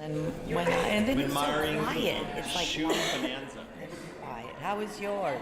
And then it's so admiring quiet. It's like shoe bonanza. quiet. How is yours?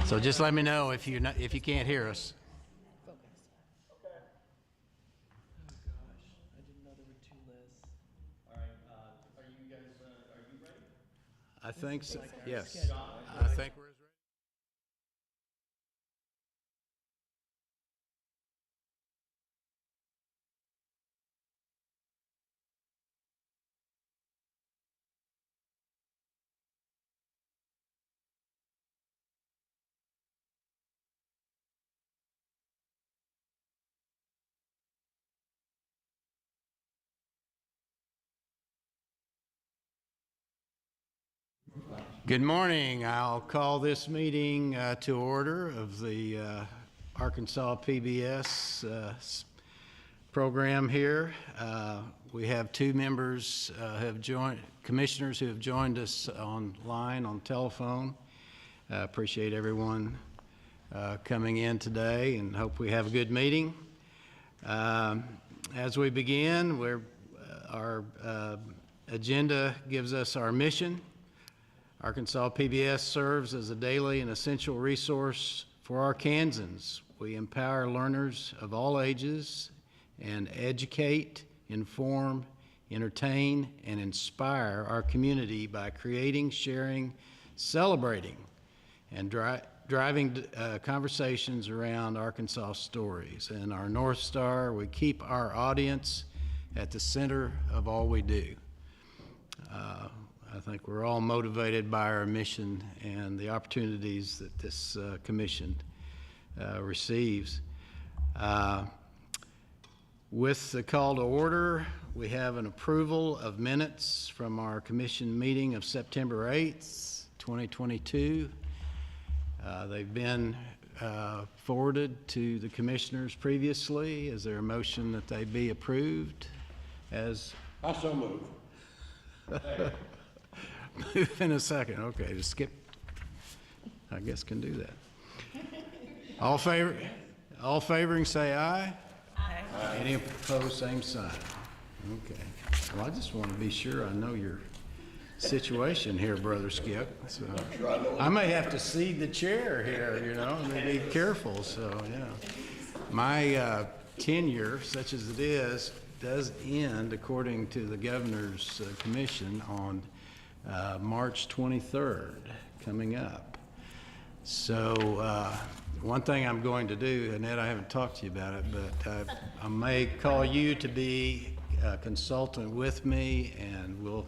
So just let me know if you can't hear us. Okay. Oh gosh, I didn't know there were I think so. Yes. I think we're as ready. Good morning. I'll call this meeting to order of the Arkansas PBS program here. We have two members commissioners who have joined us online on telephone. Appreciate everyone coming in today and hope we have a good meeting. As we begin, our agenda gives us our mission. Arkansas PBS serves as a daily and essential resource for Arkansans. We empower learners of all ages and educate, inform, entertain, and inspire our community by creating, sharing, celebrating, and driving conversations around Arkansas stories. And our North Star, we keep our audience at the center of all we do. I think we're all motivated by our mission and the opportunities that this commission receives. With the call to order, we have an approval of minutes from our commission meeting of September 8th, 2022. They've been forwarded to the commissioners previously. Is there a motion that they be approved? I so move. Move in a second. Okay, just skip. I guess can do that. All favoring say aye. Aye. Any opposed, same sign. Okay. Well, I just want to be sure I know your situation here, Brother Skip. So I may have to cede the chair here, and be careful. So, yeah. My tenure, such as it is, does end, according to the governor's commission, on March 23rd, coming up. So one thing I'm going to do, and Ed, I haven't talked to you about it, but I may call you to be a consultant with me, and we'll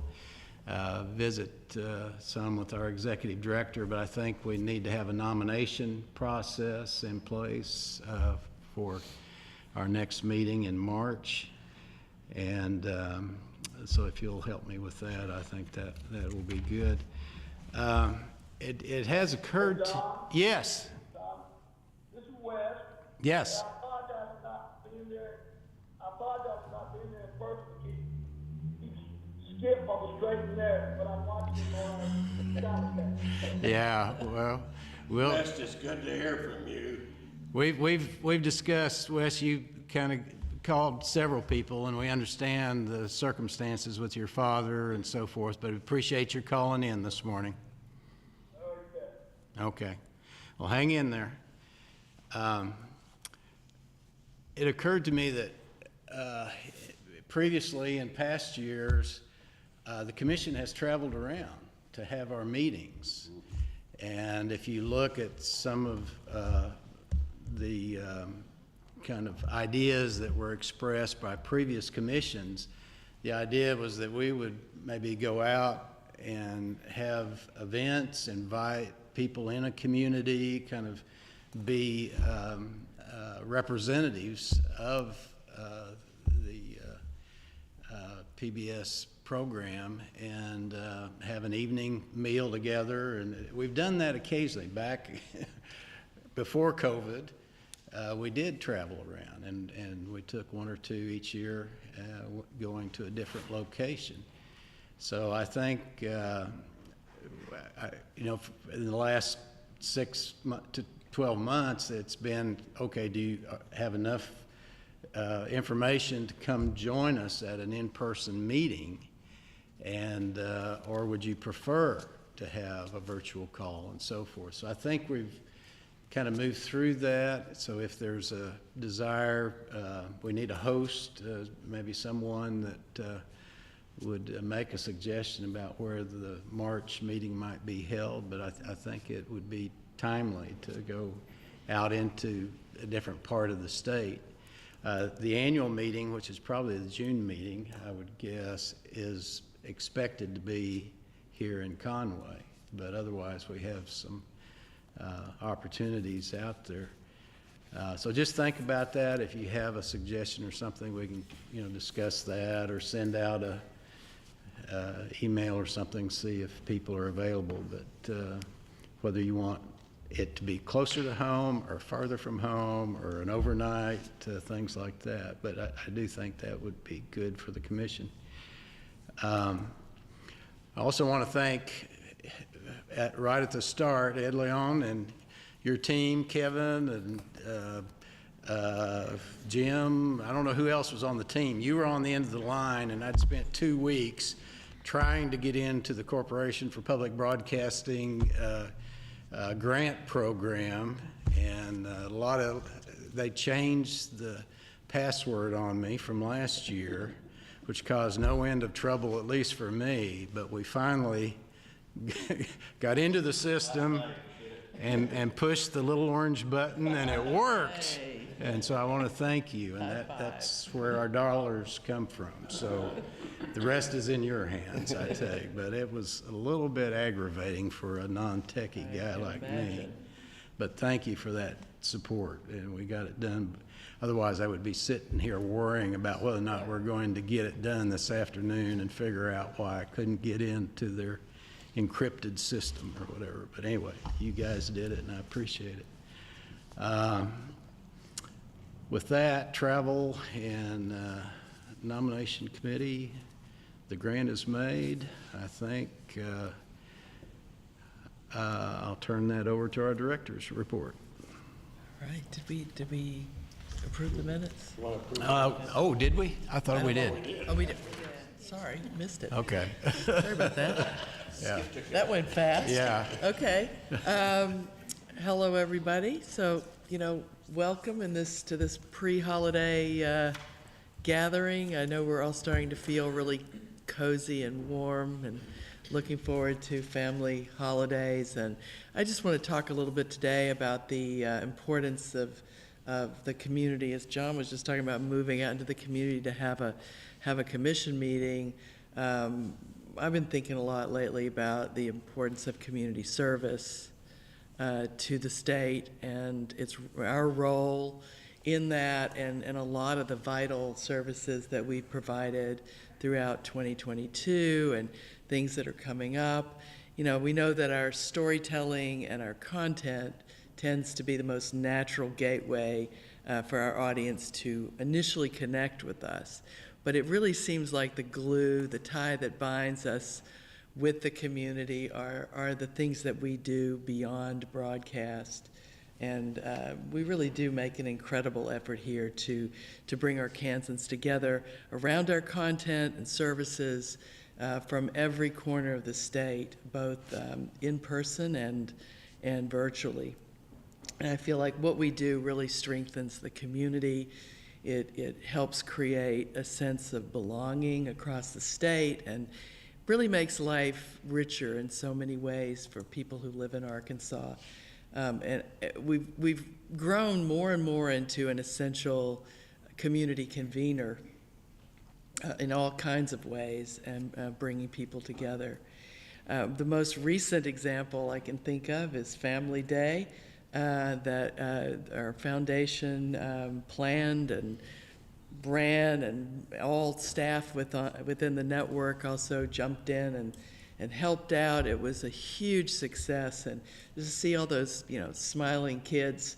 visit some with our executive director, but I think we need to have a nomination process in place for our next meeting in March. And so if you'll help me with that, I think that will be good. It has occurred to, yes. This is Wes. Yes. I apologize for not being there. I apologize for not being there in person to keep Skip on the straight and narrow, but I'm watching him on simulcast. Yeah, well, West, it's good to hear from you. we've discussed, Wes, you kind of called several people, and we understand the circumstances with your father and so forth, but appreciate your calling in this morning. Okay. Well, hang in there. It occurred to me that previously in past years, the commission has traveled around to have our meetings. And if you look at some of the kind of ideas that were expressed by previous commissions, the idea was that we would maybe go out and have events, invite people in a community, kind of be representatives of the PBS program, and have an evening meal together. And we've done that occasionally. Back before COVID, we did travel around, and we took one or two each year, going to a different location. So I think, in the last 6 to 12 months, it's been, okay, do you have enough information to come join us at an in-person meeting, and or would you prefer to have a virtual call and so forth? So I think we've kind of moved through that. So if there's a desire, we need a host, maybe someone that would make a suggestion about where the March meeting might be held, but I think it would be timely to go out into a different part of the state. The annual meeting, which is probably the June meeting, I would guess, is expected to be here in Conway, but otherwise we have some opportunities out there. So just think about that. If you have a suggestion or something, we can, discuss that or send out a email or something, see if people are available. But whether you want it to be closer to home or farther from home or an overnight, things like that. But I do think that would be good for the commission. I also want to thank, right at the start, Ed Leon and your team, Kevin and Jim. I don't know who else was on the team. You were on the end of the line, and I'd spent 2 weeks trying to get into the Corporation for Public Broadcasting grant program, and they changed the password on me from last year, which caused no end of trouble, at least for me, but we finally got into the system and pushed the little orange button, and it worked. And so I want to thank you, and that's where our dollars come from. So the rest is in your hands, I tell you. But it was a little bit aggravating for a non-techie guy like me. But thank you for that support, and we got it done. Otherwise, I would be sitting here worrying about whether or not we're going to get it done this afternoon and figure out why I couldn't get into their encrypted system or whatever. But anyway, you guys did it, and I appreciate it. With that, travel and nomination committee, the grant is made. I think I'll turn that over to our director's report. All right, did we approve the minutes? Oh, did we? I thought we did. Oh, we did. Sorry, missed it. Okay. Sorry about that. Yeah. That went fast. Yeah. Okay. Hello, everybody. So, welcome to this pre-holiday gathering. I know we're all starting to feel really cozy and warm and looking forward to family holidays. And I just want to talk a little bit today about the importance of the community. As John was just talking about moving out into the community to have a commission meeting. I've been thinking a lot lately about the importance of community service to the state, and it's our role in that, and a lot of the vital services that we've provided throughout 2022 and things that are coming up. We know that our storytelling and our content tends to be the most natural gateway for our audience to initially connect with us. But it really seems like the glue, the tie that binds us with the community are the things that we do beyond broadcast. And we really do make an incredible effort here to bring our Kansans together around our content and services from every corner of the state, both in person and virtually. And I feel like what we do really strengthens the community. It helps create a sense of belonging across the state and really makes life richer in so many ways for people who live in Arkansas. And we've grown more and more into an essential community convener in all kinds of ways, and bringing people together. The most recent example I can think of is Family Day that our foundation planned and ran, and all staff within the network also jumped in and helped out. It was a huge success, and just to see all those smiling kids,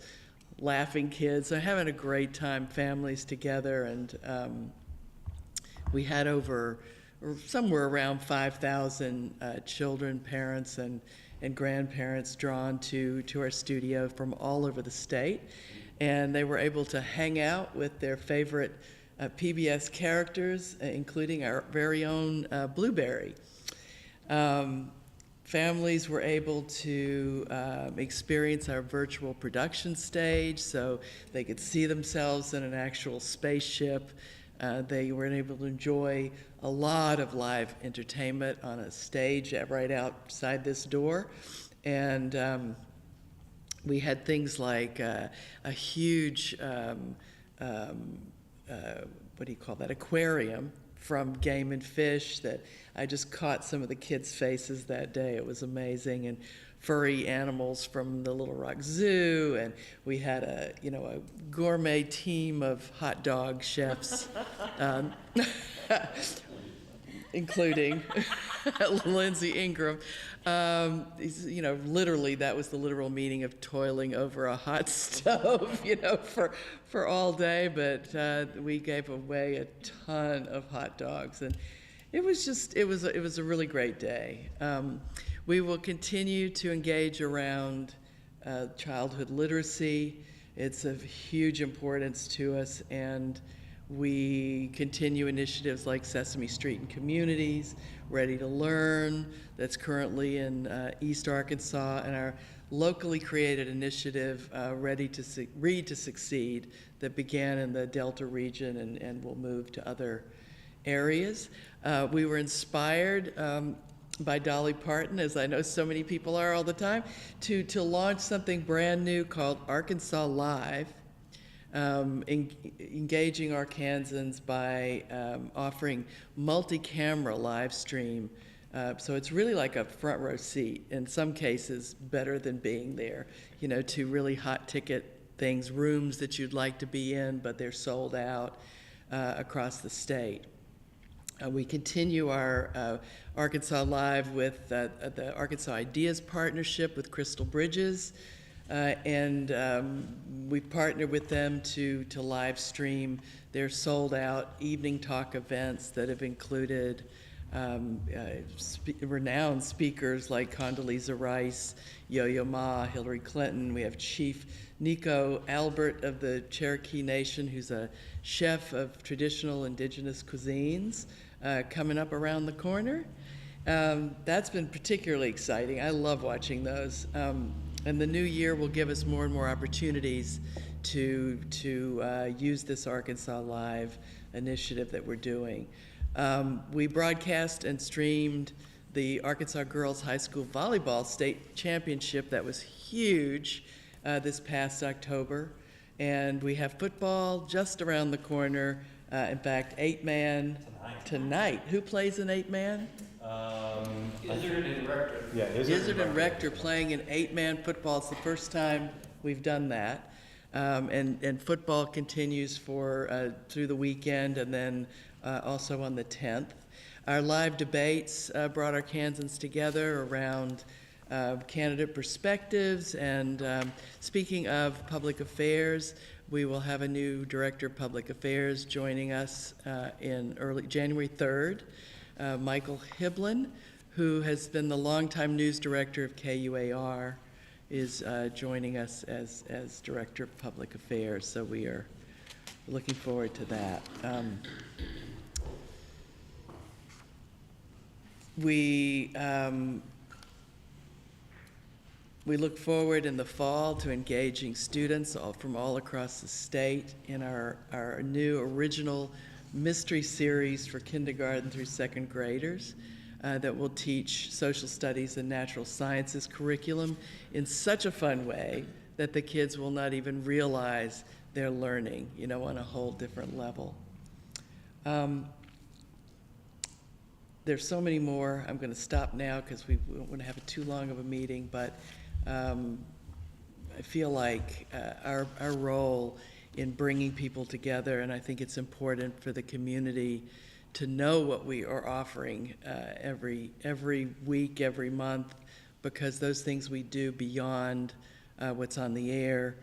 laughing kids, they're having a great time, families together, and we had somewhere around 5,000 children, parents, and grandparents drawn to our studio from all over the state, and they were able to hang out with their favorite PBS characters, including our very own Blueberry. Families were able to experience our virtual production stage, so they could see themselves in an actual spaceship They were able to enjoy a lot of live entertainment on a stage right outside this door. And we had things like a huge, what do you call that, aquarium from Game and Fish that I just caught some of the kids' faces that day. It was amazing. And furry animals from the Little Rock Zoo, and we had a gourmet team of hot dog chefs, including Lindsay Ingram. Literally, that was the literal meaning of toiling over a hot stove, for all day. But we gave away a ton of hot dogs, and it was a really great day. We will continue to engage around childhood literacy. It's of huge importance to us, and we continue initiatives like Sesame Street and Communities, Ready to Learn, that's currently in East Arkansas, and our locally created initiative, Ready to Read to Succeed, that began in the Delta region and will move to other areas. We were inspired by Dolly Parton, as I know so many people are all the time, to launch something brand new called Arkansas Live, engaging Arkansans by offering multi-camera live stream. So it's really like a front row seat, in some cases better than being there, to really hot ticket things, rooms that you'd like to be in, but they're sold out across the state. We continue our Arkansas Live with the Arkansas Ideas Partnership with Crystal Bridges, and we partnered with them to live stream their sold-out evening talk events that have included renowned speakers like Condoleezza Rice, Yo-Yo Ma, Hillary Clinton. We have Chief Nico Albert of the Cherokee Nation, who's a chef of traditional indigenous cuisines, coming up around the corner. That's been particularly exciting. I love watching those. And the new year will give us more and more opportunities to use this Arkansas Live initiative that we're doing. We broadcast and streamed the Arkansas Girls High School Volleyball State Championship. That was huge this past October. And we have football just around the corner. In fact, 8-man tonight. Who plays an 8-man? Izzard and Rector. Yeah, Izzard and Rector playing an 8-man football. It's the first time we've done that. And football continues for through the weekend, and then also on the 10th. Our live debates brought Arkansans together around candidate perspectives. And speaking of public affairs, we will have a new Director of Public Affairs joining us in early January 3rd, Michael Hiblin, who has been the longtime news director of KUAR, is joining us as Director of Public Affairs. So we are looking forward to that. We look forward in the fall to engaging students from all across the state in our new original mystery series for kindergarten through second graders that will teach social studies and natural sciences curriculum in such a fun way that the kids will not even realize they're learning, on a whole different level. There's so many more. I'm going to stop now because we don't want to have too long of a meeting, but I feel like our role in bringing people together, and I think it's important for the community to know what we are offering every week, every month, because those things we do beyond what's on the air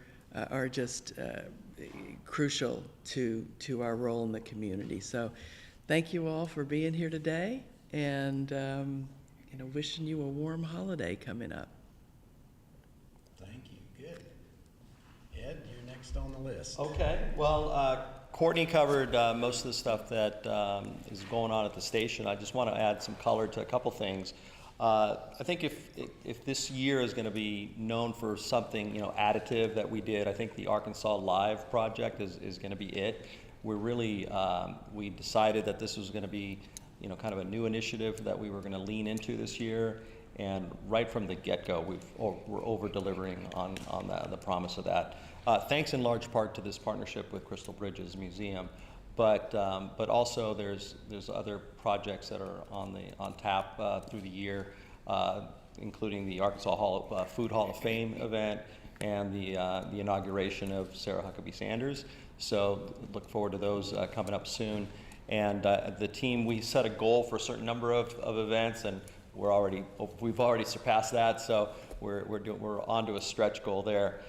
are just crucial to our role in the community. So thank you all for being here today, and wishing you a warm holiday coming up. Thank you. Good. Ed, you're next on the list. Okay, well, Courtney covered most of the stuff that is going on at the station. I just want to add some color to a couple things. I think if this year is going to be known for something additive that we did, I think the Arkansas Live project is going to be it. we're really, we decided that this was going to be, kind of a new initiative that we were going to lean into this year. And right from the get-go, we're over-delivering on the promise of that. Thanks in large part to this partnership with Crystal Bridges Museum, but also there's other projects that are on tap through the year, including the Arkansas Food Hall of Fame event and the inauguration of Sarah Huckabee Sanders. So look forward to those coming up soon. And the team, we set a goal for a certain number of events, and we've already surpassed that. So we're on to a stretch goal there.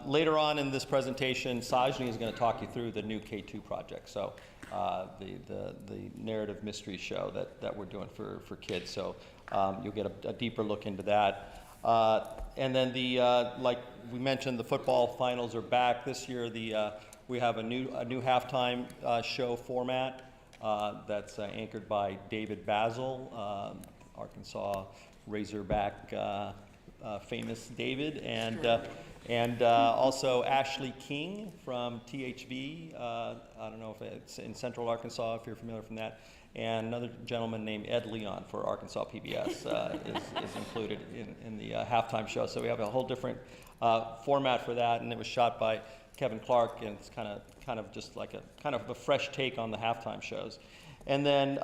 Later on in this presentation, Sajni is going to talk you through the new K2 project. So the narrative mystery show that we're doing for kids. So you'll get a deeper look into that. And then like we mentioned, the football finals are back this year. We have a new halftime show format that's anchored by David Basil, Arkansas Razorback famous David, and also Ashley King from THV. I don't know if it's in Central Arkansas, if you're familiar from that. And another gentleman named Ed Leon for Arkansas PBS is included in the halftime show. So we have a whole different format for that, and it was shot by Kevin Clark, and it's kind of just like a fresh take on the halftime shows. And then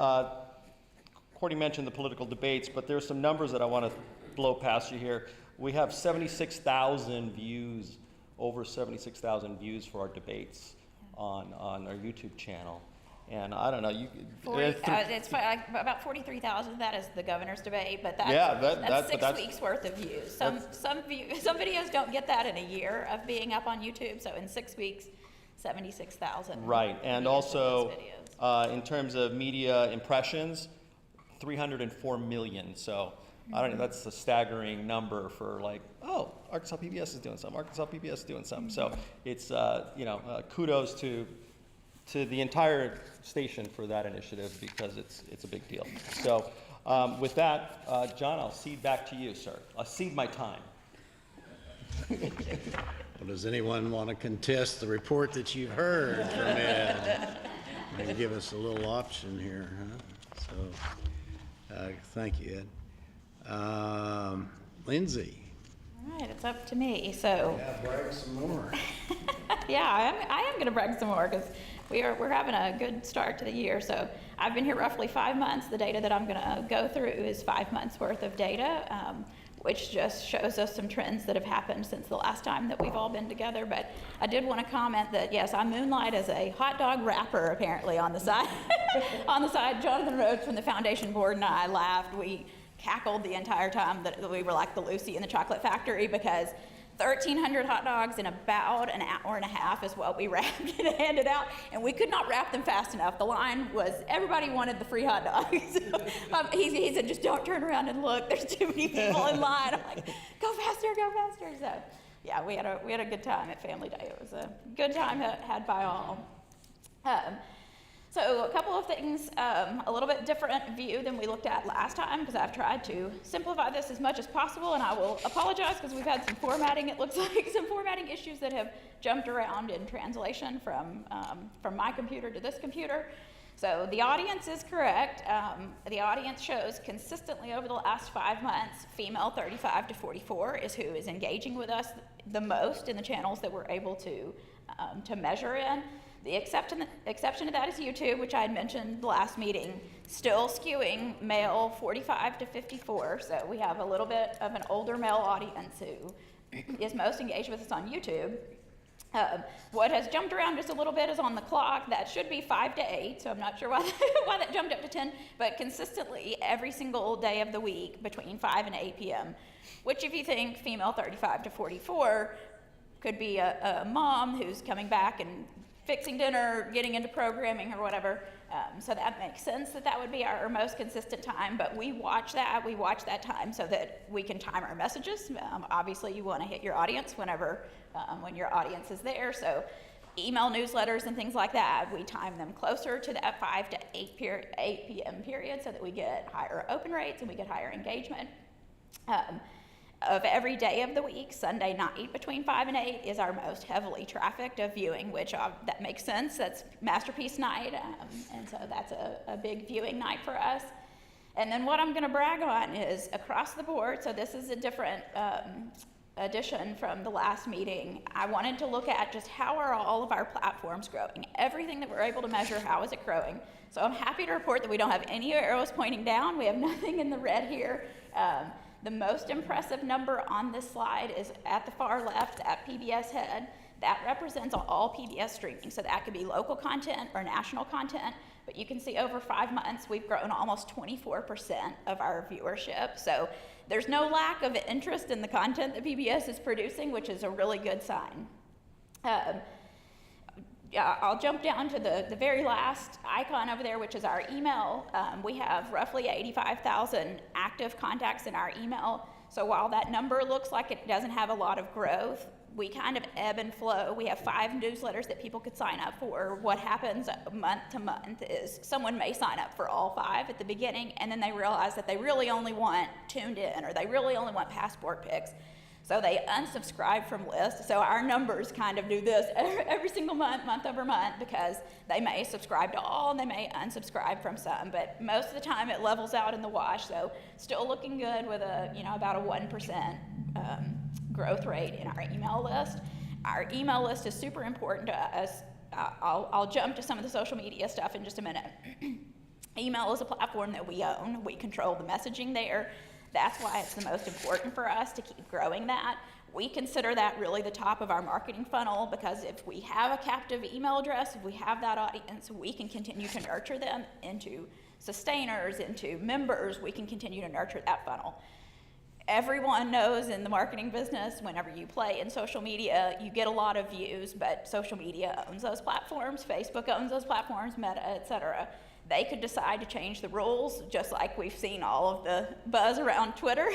Courtney mentioned the political debates, but there's some numbers that I want to blow past you here. We have 76,000 views, over 76,000 views for our debates on our YouTube channel. And I don't know, it's about 43,000 of that is the governor's debate, but that's, yeah, that's 6 weeks worth of views. Some videos don't get that in a year of being up on YouTube, so in 6 weeks, 76,000. Right, and also in terms of media impressions, 304 million. So I don't know, that's a staggering number for like, oh, Arkansas PBS is doing something, Arkansas PBS is doing something. So it's, kudos to the entire station for that initiative, because it's a big deal. So with that, John, I'll cede back to you, sir. I'll cede my time. Well, does anyone want to contest the report that you've heard from Ed? Maybe give us a little option here, huh? So, thank you, Ed. Lindsay. All right, it's up to me. So Yeah, brag some more. yeah, I am going to brag some more, because we're having a good start to the year. So I've been here roughly 5 months. The data that I'm going to go through is 5 months worth of data, which just shows us some trends that have happened since the last time that we've all been together. But I did want to comment that, yes, I moonlight as a hot dog wrapper, apparently, on the side. On the side, Jonathan Rhodes from the Foundation Board and I laughed. We cackled the entire time that we were like the Lucy in the Chocolate Factory, because 1,300 hot dogs in about an hour and a half is what we wrapped and handed out, and we could not wrap them fast enough. The line was, everybody wanted the free hot dogs. He said, just don't turn around and look, there's too many people in line. I'm like, go faster, go faster. So yeah, we had a good time at Family Day. It was a good time had by all. So a couple of things, a little bit different view than we looked at last time, because I've tried to simplify this as much as possible, and I will apologize because we've had some formatting, it looks like, some formatting issues that have jumped around in translation from my computer to this computer. So the audience is correct. The audience shows consistently over the last 5 months, female 35 to 44 is who is engaging with us the most in the channels that we're able to measure in. The exception to that is YouTube, which I had mentioned the last meeting, still skewing male 45 to 54. So we have a little bit of an older male audience who is most engaged with us on YouTube. What has jumped around just a little bit is on the clock. That should be 5 to 8, so I'm not sure why that jumped up to 10, but consistently every single day of the week between 5 and 8 p.m., which if you think female 35 to 44 could be a mom who's coming back and fixing dinner, getting into programming or whatever. So that makes sense that would be our most consistent time, but we watch that time so that we can time our messages. Obviously you want to hit your audience when your audience is there. So email newsletters and things like that, we time them closer to that 5 to 8 p.m. period so that we get higher open rates and we get higher engagement. of every day of the week, Sunday night between 5 and 8 is our most heavily trafficked of viewing, which that makes sense. That's Masterpiece Night, and so that's a big viewing night for us. And then what I'm going to brag on is across the board, so this is a different addition from the last meeting. I wanted to look at just how are all of our platforms growing, everything that we're able to measure, how is it growing. So I'm happy to report that we don't have any arrows pointing down. We have nothing in the red here. The most impressive number on this slide is at the far left at PBS head. That represents all PBS streaming. So that could be local content or national content. But you can see over 5 months, we've grown almost 24% of our viewership. So there's no lack of interest in the content that PBS is producing, which is a really good sign. I'll jump down to the very last icon over there, which is our email. We have roughly 85,000 active contacts in our email. So while that number looks like it doesn't have a lot of growth, we kind of ebb and flow. We have 5 newsletters that people could sign up for. What happens month to month is someone may sign up for all 5 at the beginning, and then they realize that they really only want Tuned In, or they really only want Passport Pics. So they unsubscribe from lists. So our numbers kind of do this every single month, month over month, because they may subscribe to all and they may unsubscribe from some. But most of the time it levels out in the wash. So still looking good with about a 1% growth rate in our email list. Our email list is super important to us. I'll jump to some of the social media stuff in just a minute. Email is a platform that we own. We control the messaging there. That's why it's the most important for us to keep growing that. We consider that really the top of our marketing funnel, because if we have a captive email address, if we have that audience, we can continue to nurture them into sustainers, into members. We can continue to nurture that funnel. Everyone knows in the marketing business, whenever you play in social media, you get a lot of views, but social media owns those platforms. Facebook owns those platforms, Meta, etc. They could decide to change the rules, just like we've seen all of the buzz around Twitter.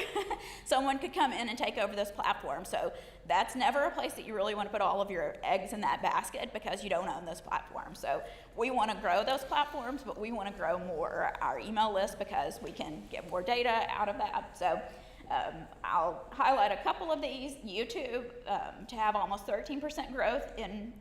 Someone could come in and take over this platform. So that's never a place that you really want to put all of your eggs in that basket, because you don't own those platforms. So we want to grow those platforms, but we want to grow more our email list, because we can get more data out of that. So I'll highlight a couple of these. YouTube, to have almost 13% growth and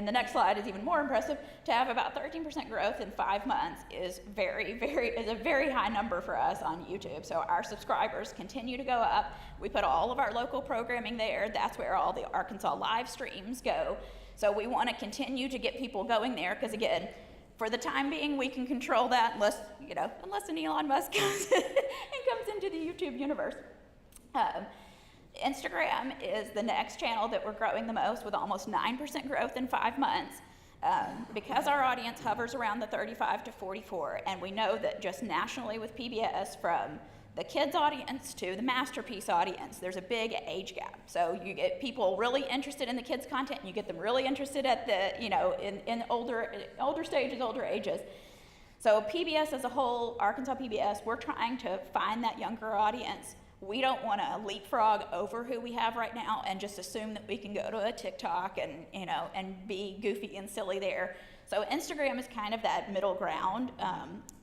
the next slide is even more impressive. To have about 13% growth in 5 months is a very high number for us on YouTube. So our subscribers continue to go up. We put all of our local programming there. That's where all the Arkansas live streams go. So we want to continue to get people going there, because again, for the time being, we can control that unless an Elon Musk comes and comes into the YouTube universe. Instagram is the next channel that we're growing the most, with almost 9% growth in 5 months. Because our audience hovers around the 35 to 44, and we know that just nationally with PBS, from the kids audience to the Masterpiece audience, there's a big age gap. So you get people really interested in the kids content, and you get them really interested at the, in older stages, older ages. So PBS as a whole, Arkansas PBS, we're trying to find that younger audience. We don't want to leapfrog over who we have right now and just assume that we can go to a TikTok and be goofy and silly there. So Instagram is kind of that middle ground.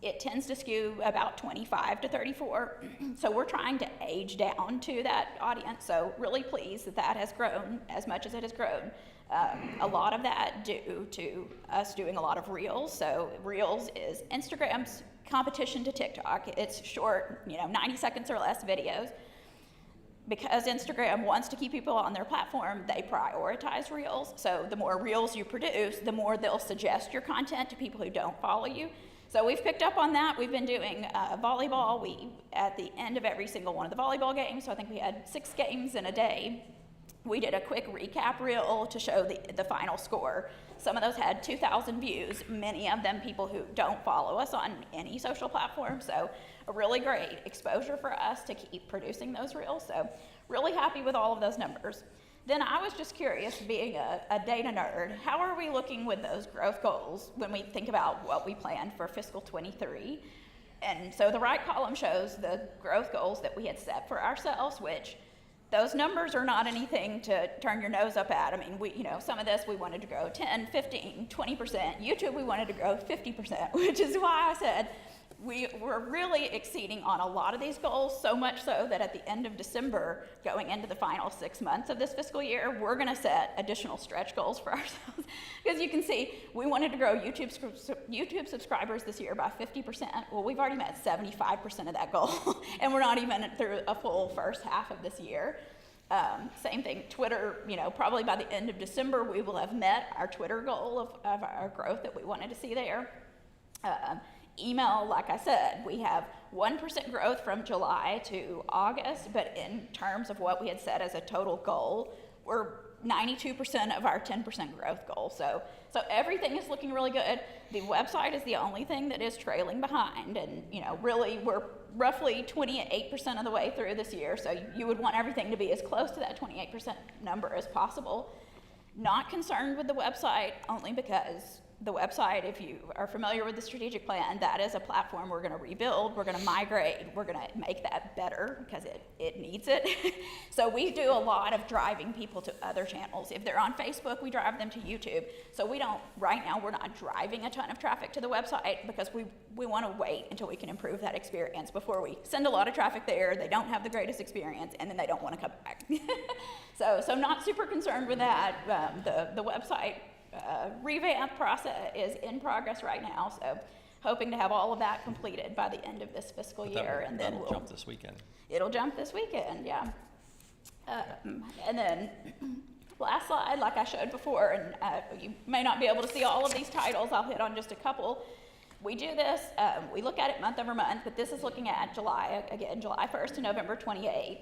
It tends to skew about 25 to 34. So we're trying to age down to that audience. So really pleased that that has grown as much as it has grown. A lot of that due to us doing a lot of Reels. So Reels is Instagram's competition to TikTok. It's short, 90 seconds or less videos. Because Instagram wants to keep people on their platform, they prioritize Reels. So the more Reels you produce, the more they'll suggest your content to people who don't follow you. So we've picked up on that. We've been doing volleyball. At the end of every single one of the volleyball games, so I think we had 6 games in a day, we did a quick recap reel to show the final score. Some of those had 2,000 views, many of them people who don't follow us on any social platform. So a really great exposure for us to keep producing those reels. So really happy with all of those numbers. Then I was just curious, being a data nerd, how are we looking with those growth goals when we think about what we planned for fiscal 23? And so the right column shows the growth goals that we had set for ourselves, which those numbers are not anything to turn your nose up at. I mean, some of this we wanted to grow 10, 15, 20%. YouTube we wanted to grow 50%, which is why I said we're really exceeding on a lot of these goals, so much so that at the end of December, going into the final 6 months of this fiscal year, we're gonna set additional stretch goals for ourselves. Because you can see, we wanted to grow YouTube subscribers this year by 50%. Well, we've already met 75% of that goal, and we're not even through a full first half of this year. Same thing, Twitter, probably by the end of December, we will have met our Twitter goal of our growth that we wanted to see there. Email, like I said, we have 1% growth from July to August, but in terms of what we had set as a total goal, we're 92% of our 10% growth goal. So everything is looking really good. The website is the only thing that is trailing behind, and really we're roughly 28% of the way through this year, so you would want everything to be as close to that 28% number as possible. Not concerned with the website, only because the website, if you are familiar with the strategic plan, that is a platform we're going to rebuild, we're going to migrate, we're going to make that better because it needs it. So we do a lot of driving people to other channels. If they're on Facebook, we drive them to YouTube. So right now we're not driving a ton of traffic to the website because we want to wait until we can improve that experience before we send a lot of traffic there, they don't have the greatest experience, and then they don't want to come back. So not super concerned with that. The website revamp process is in progress right now, so hoping to have all of that completed by the end of this fiscal year, and then that'll jump this weekend. It'll jump this weekend, yeah. And then last slide, like I showed before, and you may not be able to see all of these titles. I'll hit on just a couple. We do this, we look at it month over month, but this is looking at July 1st to November 28th.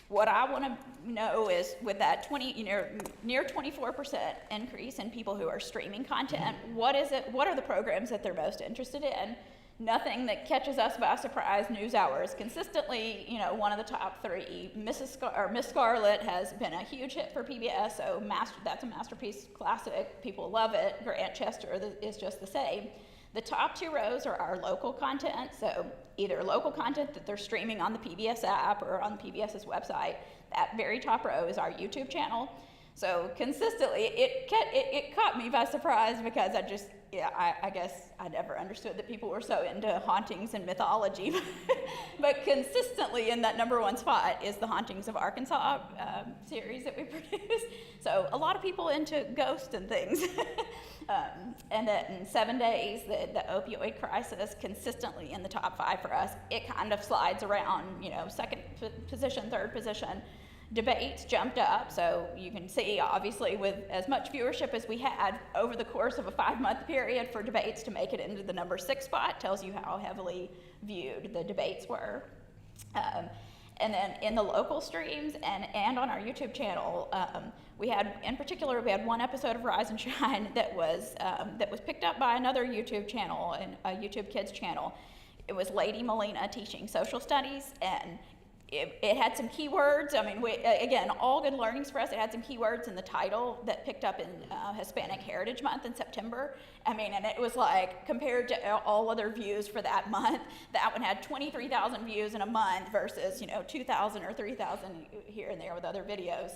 What I want to know is with that near 24% increase in people who are streaming content, what are the programs that they're most interested in? Nothing that catches us by surprise. NewsHour is consistently, one of the top 3. Miss Scarlet has been a huge hit for PBS, so that's a masterpiece classic. People love it. Grant Chester is just the same. The top 2 rows are our local content, so either local content that they're streaming on the PBS app or on PBS's website. That very top row is our YouTube channel. So consistently, it caught me by surprise because I guess I never understood that people were so into hauntings and mythology. But consistently in that #1 spot is the Hauntings of Arkansas series that we produce. So a lot of people into ghosts and things. And then in 7 days, the opioid crisis consistently in the top 5 for us. It kind of slides around, second position, third position. Debates jumped up, so you can see, obviously, with as much viewership as we had over the course of a 5-month period for debates to make it into the #6 spot tells you how heavily viewed the debates were. And then in the local streams and on our YouTube channel, we had one episode of Rise and Shine that was picked up by another YouTube channel, and a YouTube Kids channel. It was Lady Molina teaching social studies, and it had some keywords. I mean, again, all good learnings for us. It had some keywords in the title that picked up in Hispanic Heritage Month in September. I mean, and it was like, compared to all other views for that month, that one had 23,000 views in a month versus, 2,000 or 3,000 here and there with other videos.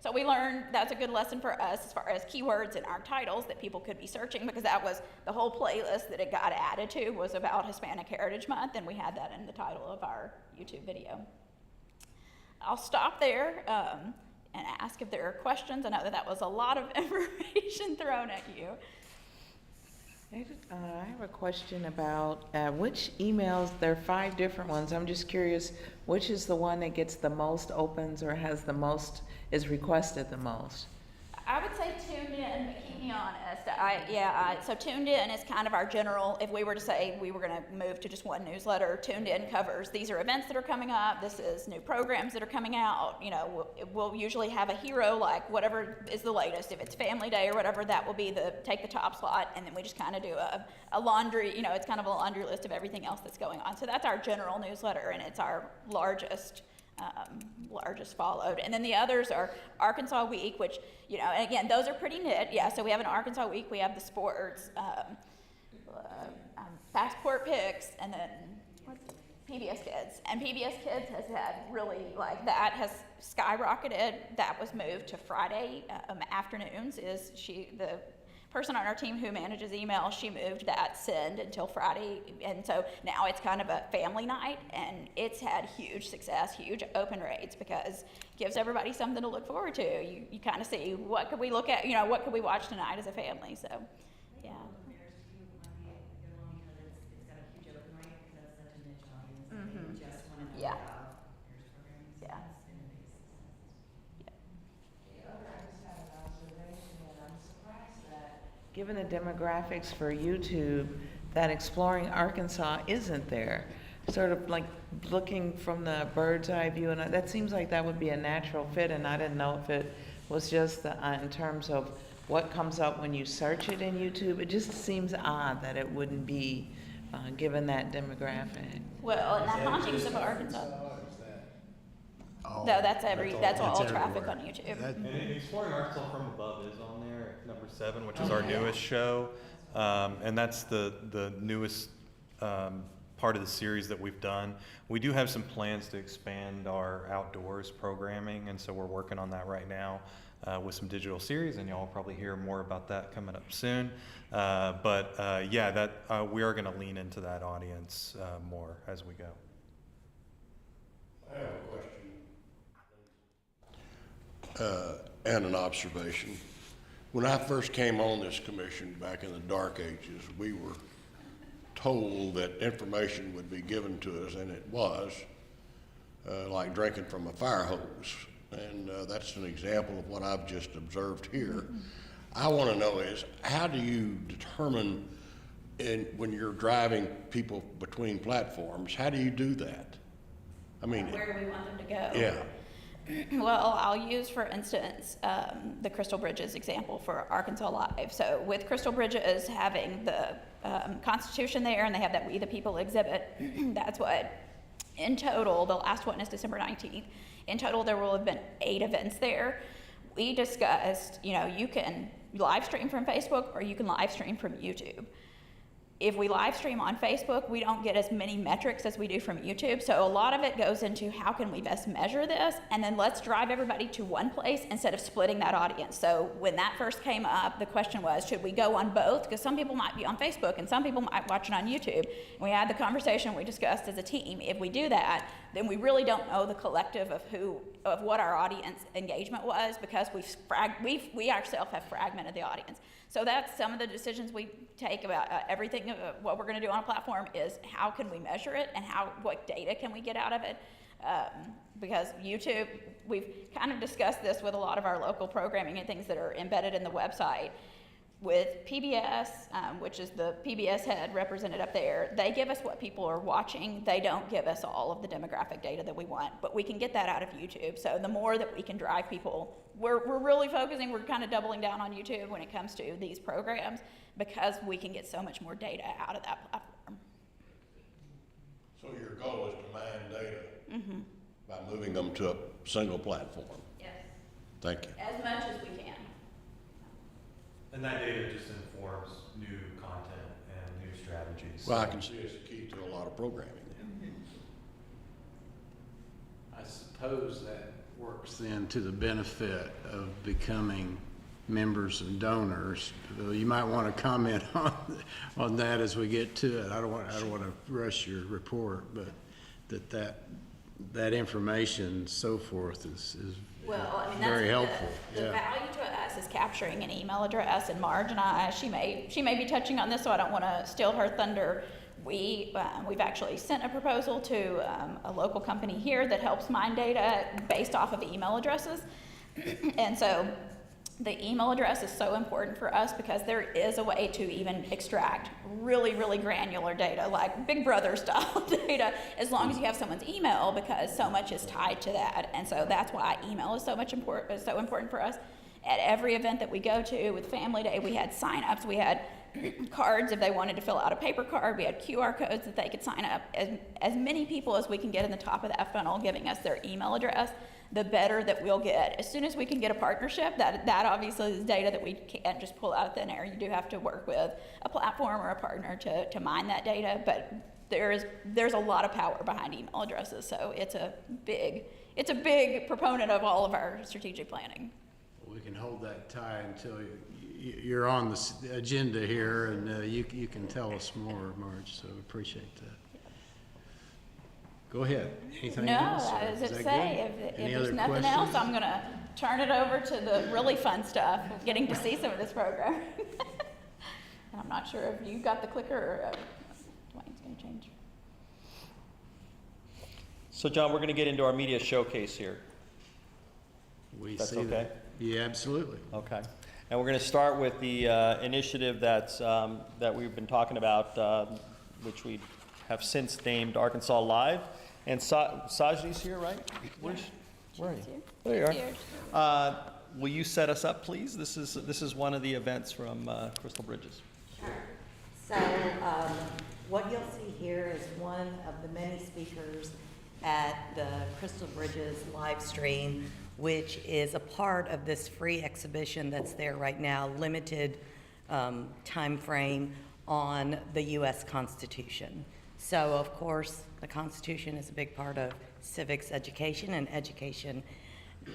So we learned that's a good lesson for us as far as keywords in our titles that people could be searching, because that was the whole playlist that it got added to was about Hispanic Heritage Month, and we had that in the title of our YouTube video. I'll stop there and ask if there are questions. I know that was a lot of information thrown at you. I have a question about which emails. There are 5 different ones. I'm just curious, which is the one that gets the most opens or has the most, is requested the most? I would say Tuned In, but keep me honest. So Tuned In is kind of our general, if we were to say we were going to move to just one newsletter, Tuned In covers, these are events that are coming up, this is new programs that are coming out. We'll usually have a hero, like whatever is the latest. If it's Family Day or whatever, that will be take the top slot, and then we just kind of do a laundry, it's kind of a laundry list of everything else that's going on. So that's our general newsletter, and it's our largest followed. And then the others are Arkansas Week, which, and again, those are pretty knit. Yeah, so we have an Arkansas Week, we have the sports, passport picks, and then PBS Kids. And PBS Kids has had really, that has skyrocketed. That was moved to Friday afternoons. person on our team who manages email, she moved that send until Friday, and so now it's kind of a family night, and it's had huge success, huge open rates, because it gives everybody something to look forward to. You kind of see, what could we look at, what could we watch tonight as a family, so, yeah. Yeah. Yeah. Given the demographics for YouTube, that Exploring Arkansas isn't there. Sort of like looking from the bird's eye view, and that seems like that would be a natural fit, and I didn't know if it was just in terms of what comes up when you search it in YouTube. It just seems odd that it wouldn't be, given that demographic. Well, and the Hauntings of Arkansas. Oh, No, that's all That's traffic everywhere. on YouTube. That- And Exploring Arkansas from Above is on there, number 7, which is our newest show. And that's the newest part of the series that we've done. We do have some plans to expand our outdoors programming, and so we're working on that right now with some digital series, and y'all will probably hear more about that coming up soon. But we are going to lean into that audience more as we go. I have a question. And an observation. When I first came on this commission back in the dark ages, we were told that information would be given to us, and it was, like drinking from a fire hose. And that's an example of what I've just observed here. I want to know is, how do you determine when you're driving people between platforms, how do you do that? I mean, Where do we want them to go? yeah. Well, I'll use, for instance, the Crystal Bridges example for Arkansas Live. So with Crystal Bridges having the Constitution there, and they have that We the People exhibit, that's what, in total, the last one is December 19th. In total, there will have been 8 events there. We discussed, you can live stream from Facebook or you can live stream from YouTube. If we live stream on Facebook, we don't get as many metrics as we do from YouTube. So a lot of it goes into how can we best measure this, and then let's drive everybody to one place instead of splitting that audience. So when that first came up, the question was, should we go on both? Because some people might be on Facebook and some people might watch it on YouTube. And we had the conversation, we discussed as a team, if we do that, then we really don't know the collective of what our audience engagement was, because we ourselves have fragmented the audience. So that's some of the decisions we take about everything. What we're going to do on a platform is how can we measure it, and what data can we get out of it? Because YouTube, we've kind of discussed this with a lot of our local programming and things that are embedded in the website. With PBS, which is the PBS head represented up there, they give us what people are watching. They don't give us all of the demographic data that we want, but we can get that out of YouTube. So the more that we can drive people, we're really focusing, we're kind of doubling down on YouTube when it comes to these programs, because we can get so much more data out of that platform. So your goal is to mine data by moving them to a single platform? Yes. Thank you. As much as we can. And that data just informs new content and new strategies. Well, I can see it's a key to a lot of programming. I suppose that works then to the benefit of becoming members and donors. You might want to comment on that as we get to it. I don't want to rush your report, but that information, so forth, is Well, I mean, very that's helpful. the Yeah. value to us is capturing an email address, and Marge and I, she may be touching on this, so I don't want to steal her thunder. We've actually sent a proposal to a local company here that helps mine data based off of email addresses. And so the email address is so important for us, because there is a way to even extract really, really granular data, like Big Brother style data, as long as you have someone's email, because so much is tied to that. And so that's why email is so important for us. At every event that we go to, with Family Day, we had signups, we had cards if they wanted to fill out a paper card, we had QR codes that they could sign up. As many people as we can get in the top of that funnel giving us their email address, the better that we'll get. As soon as we can get a partnership, that obviously is data that we can't just pull out of thin air. You do have to work with a platform or a partner to mine that data, but there's a lot of power behind email addresses, so it's a big proponent of all of our strategic planning. We can hold that tie until you're on the agenda here, and you can tell us more, Marge, so appreciate that. Go ahead. Anything No, else? or as is it that say, good? if Any there's other nothing else, questions? I'm gonna turn it over to the really fun stuff, of getting to see some of this program. And I'm not sure if you got the clicker or Dwayne's gonna change. So John, we're going to get into our media showcase here. We That's see okay? that. Yeah, absolutely. Okay. And we're going to start with the initiative that we've been talking about, which we have since named Arkansas Live. And Sajdi's here, right? Where are you? There you are. Cheers. Will you set us up, please? This is one of the events from Crystal Bridges. So what you'll see here is one of the many speakers at the Crystal Bridges live stream, which is a part of this free exhibition that's there right now, limited time frame on the U.S. Constitution. So, of course, the Constitution is a big part of civics education and education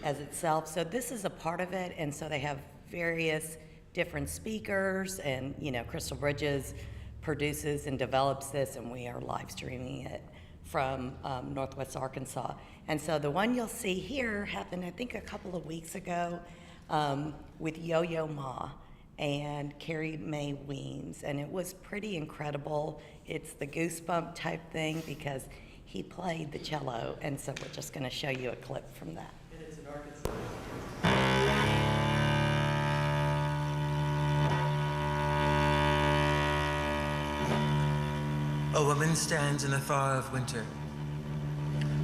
as itself. So this is a part of it, and so they have various different speakers, and, you know, Crystal Bridges produces and develops this, and we are live streaming it from Northwest Arkansas. And so the one you'll see here happened, I think, a couple of weeks ago with Yo-Yo Ma and Carrie Mae Weems, and it was pretty incredible. It's the goosebump type thing because he played the cello, and so we're just gonna show you a clip from that. And it's in Arkansas. A woman stands in the thaw of winter,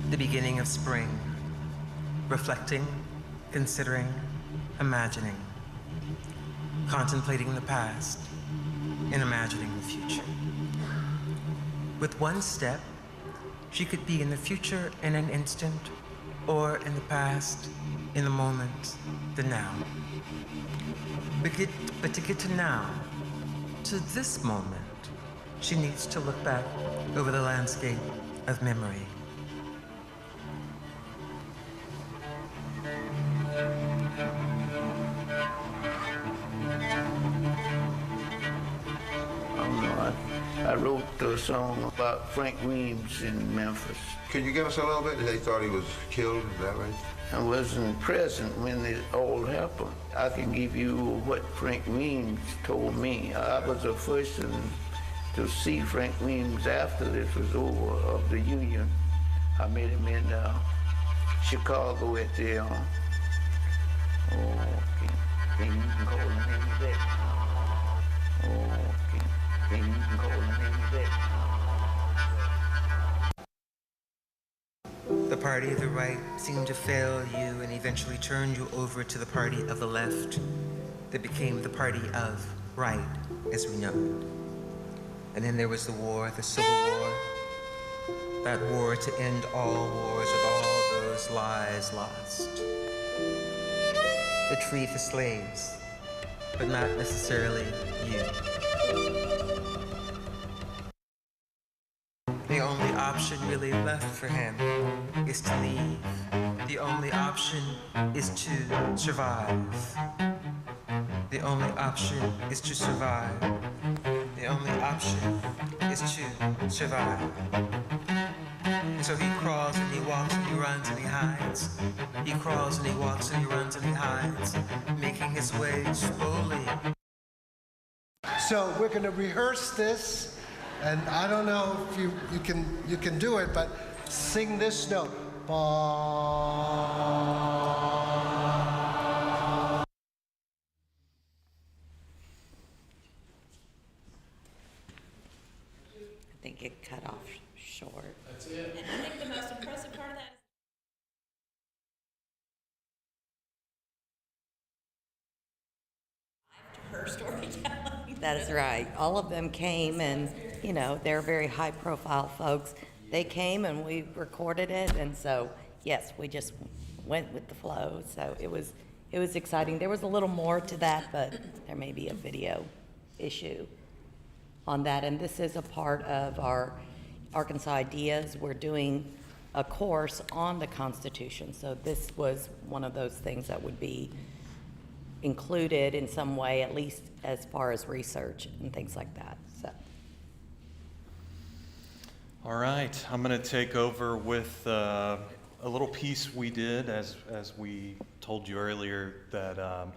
the beginning of spring, reflecting, considering, imagining, contemplating the past, and imagining the future. With one step, she could be in the future in an instant, or in the past, in the moment, the now. But to get to now, to this moment, she needs to look back over the landscape of memory. I wrote a song about Frank Weems in Memphis. Can you give us a little bit? They thought he was killed, is that right? I wasn't present when it all happened. I can give you what Frank Weems told me. I was the first to see Frank Weems after this was over of the Union. I met him in Chicago at the, can you even call the name of that? Can you even call the name of that? The party of the right seemed to fail you and eventually turned you over to the party of the left that became the party of right as we know it. And then there was the war, the Civil War, that war to end all wars with all those lives lost. To free the slaves, but not necessarily you. The only option really left for him is to leave. The only option is to survive. The only option is to survive. The only option is to survive. And so he crawls and he walks and he runs and he hides. He crawls and he walks and he runs and he hides, making his way slowly. So we're going to rehearse this, and I don't know if you can do it, but sing this note. I think it cut off short. That's it. And I think the most impressive part of that is her storytelling. That is right. All of them came, and, you know, they're very high-profile folks. They came and we recorded it, and so, yes, we just went with the flow. So it was exciting. There was a little more to that, but there may be a video issue on that. And this is a part of our Arkansas Ideas. We're doing a course on the Constitution. So this was one of those things that would be included in some way, at least as far as research and things like that, so. All right, I'm going to take over with a little piece we did, as we told you earlier, that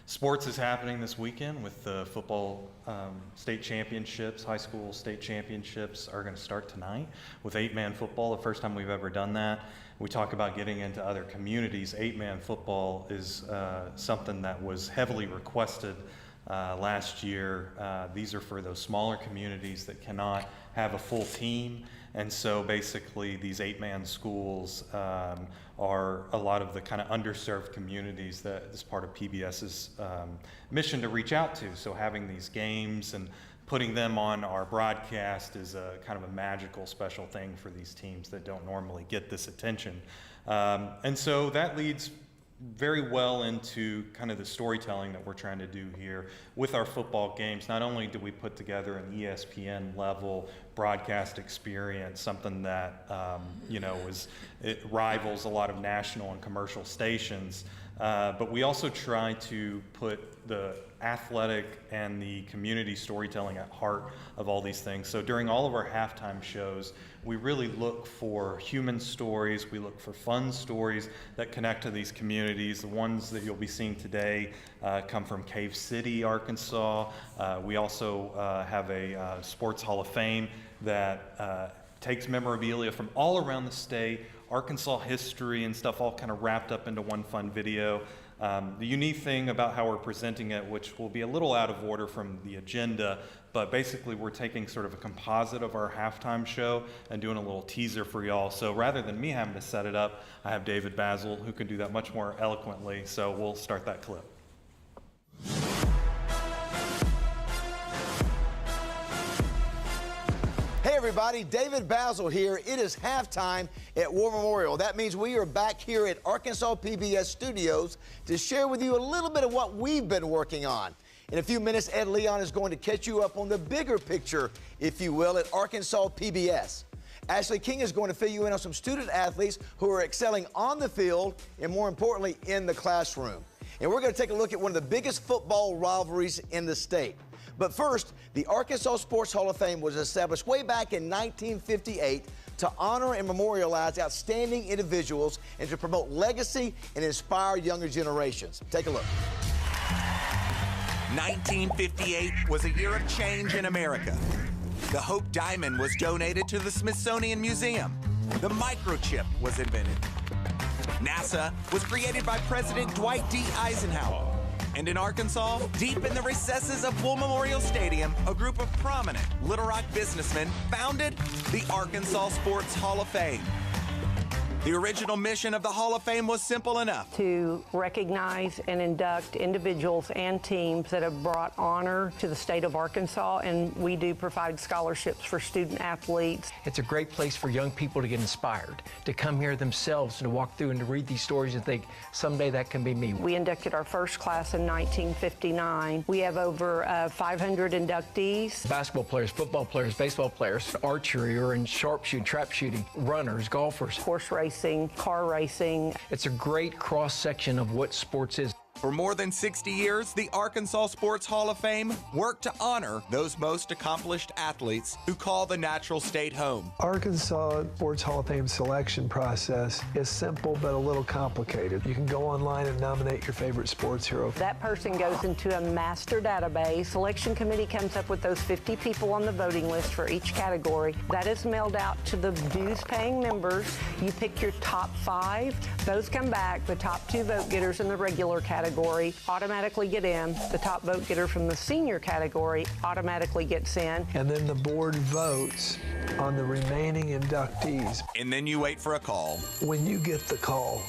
sports is happening this weekend with the football state championships. High school state championships are going to start tonight with 8-man football, the first time we've ever done that. We talk about getting into other communities. 8-man football is something that was heavily requested last year. These are for those smaller communities that cannot have a full team. And so basically these 8-man schools are a lot of the kind of underserved communities that is part of PBS's mission to reach out to. So having these games and putting them on our broadcast is a kind of a magical, special thing for these teams that don't normally get this attention. And so that leads very well into kind of the storytelling that we're trying to do here with our football games. Not only do we put together an ESPN level broadcast experience, something that it rivals a lot of national and commercial stations, but we also try to put the athletic and the community storytelling at heart of all these things. So during all of our halftime shows, we really look for human stories. We look for fun stories that connect to these communities. The ones that you'll be seeing today come from Cave City, Arkansas. We also have a Sports Hall of Fame that takes memorabilia from all around the state, Arkansas history and stuff all kind of wrapped up into one fun video. The unique thing about how we're presenting it, which will be a little out of order from the agenda, but basically we're taking sort of a composite of our halftime show and doing a little teaser for y'all. So rather than me having to set it up, I have David Basil who can do that much more eloquently. So we'll start that clip. Hey everybody, David Basil here. It is halftime at War Memorial. That means we are back here at Arkansas PBS Studios to share with you a little bit of what we've been working on. In a few minutes, Ed Leon is going to catch you up on the bigger picture, if you will, at Arkansas PBS. Ashley King is going to fill you in on some student athletes who are excelling on the field and, more importantly, in the classroom. And we're going to take a look at one of the biggest football rivalries in the state. But first, the Arkansas Sports Hall of Fame was established way back in 1958 to honor and memorialize outstanding individuals and to promote legacy and inspire younger generations. Take a look. 1958 was a year of change in America. The Hope Diamond was donated to the Smithsonian Museum. The microchip was invented. NASA was created by President Dwight D. Eisenhower. And in Arkansas, deep in the recesses of War Memorial Stadium, a group of prominent Little Rock businessmen founded the Arkansas Sports Hall of Fame. The original mission of the Hall of Fame was simple enough: to recognize and induct individuals and teams that have brought honor to the state of Arkansas, and we do provide scholarships for student athletes. It's a great place for young people to get inspired, to come here themselves and to walk through and to read these stories and think, someday that can be me. We inducted our first class in 1959. We have over 500 inductees. Basketball players, football players, baseball players, archery or in sharpshooting, trap shooting, runners, golfers. Horse racing, car racing. It's a great cross-section of what sports is. For more than 60 years, the Arkansas Sports Hall of Fame worked to honor those most accomplished athletes who call the natural state home. Arkansas Sports Hall of Fame selection process is simple but a little complicated. You can go online and nominate your favorite sports hero. That person goes into a master database. Selection committee comes up with those 50 people on the voting list for each category. That is mailed out to the dues-paying members. You pick your top 5. Those come back. The top 2 vote getters in the regular category automatically get in. The top vote getter from the senior category automatically gets in. And then the board votes on the remaining inductees. And then you wait for a call. When you get the call,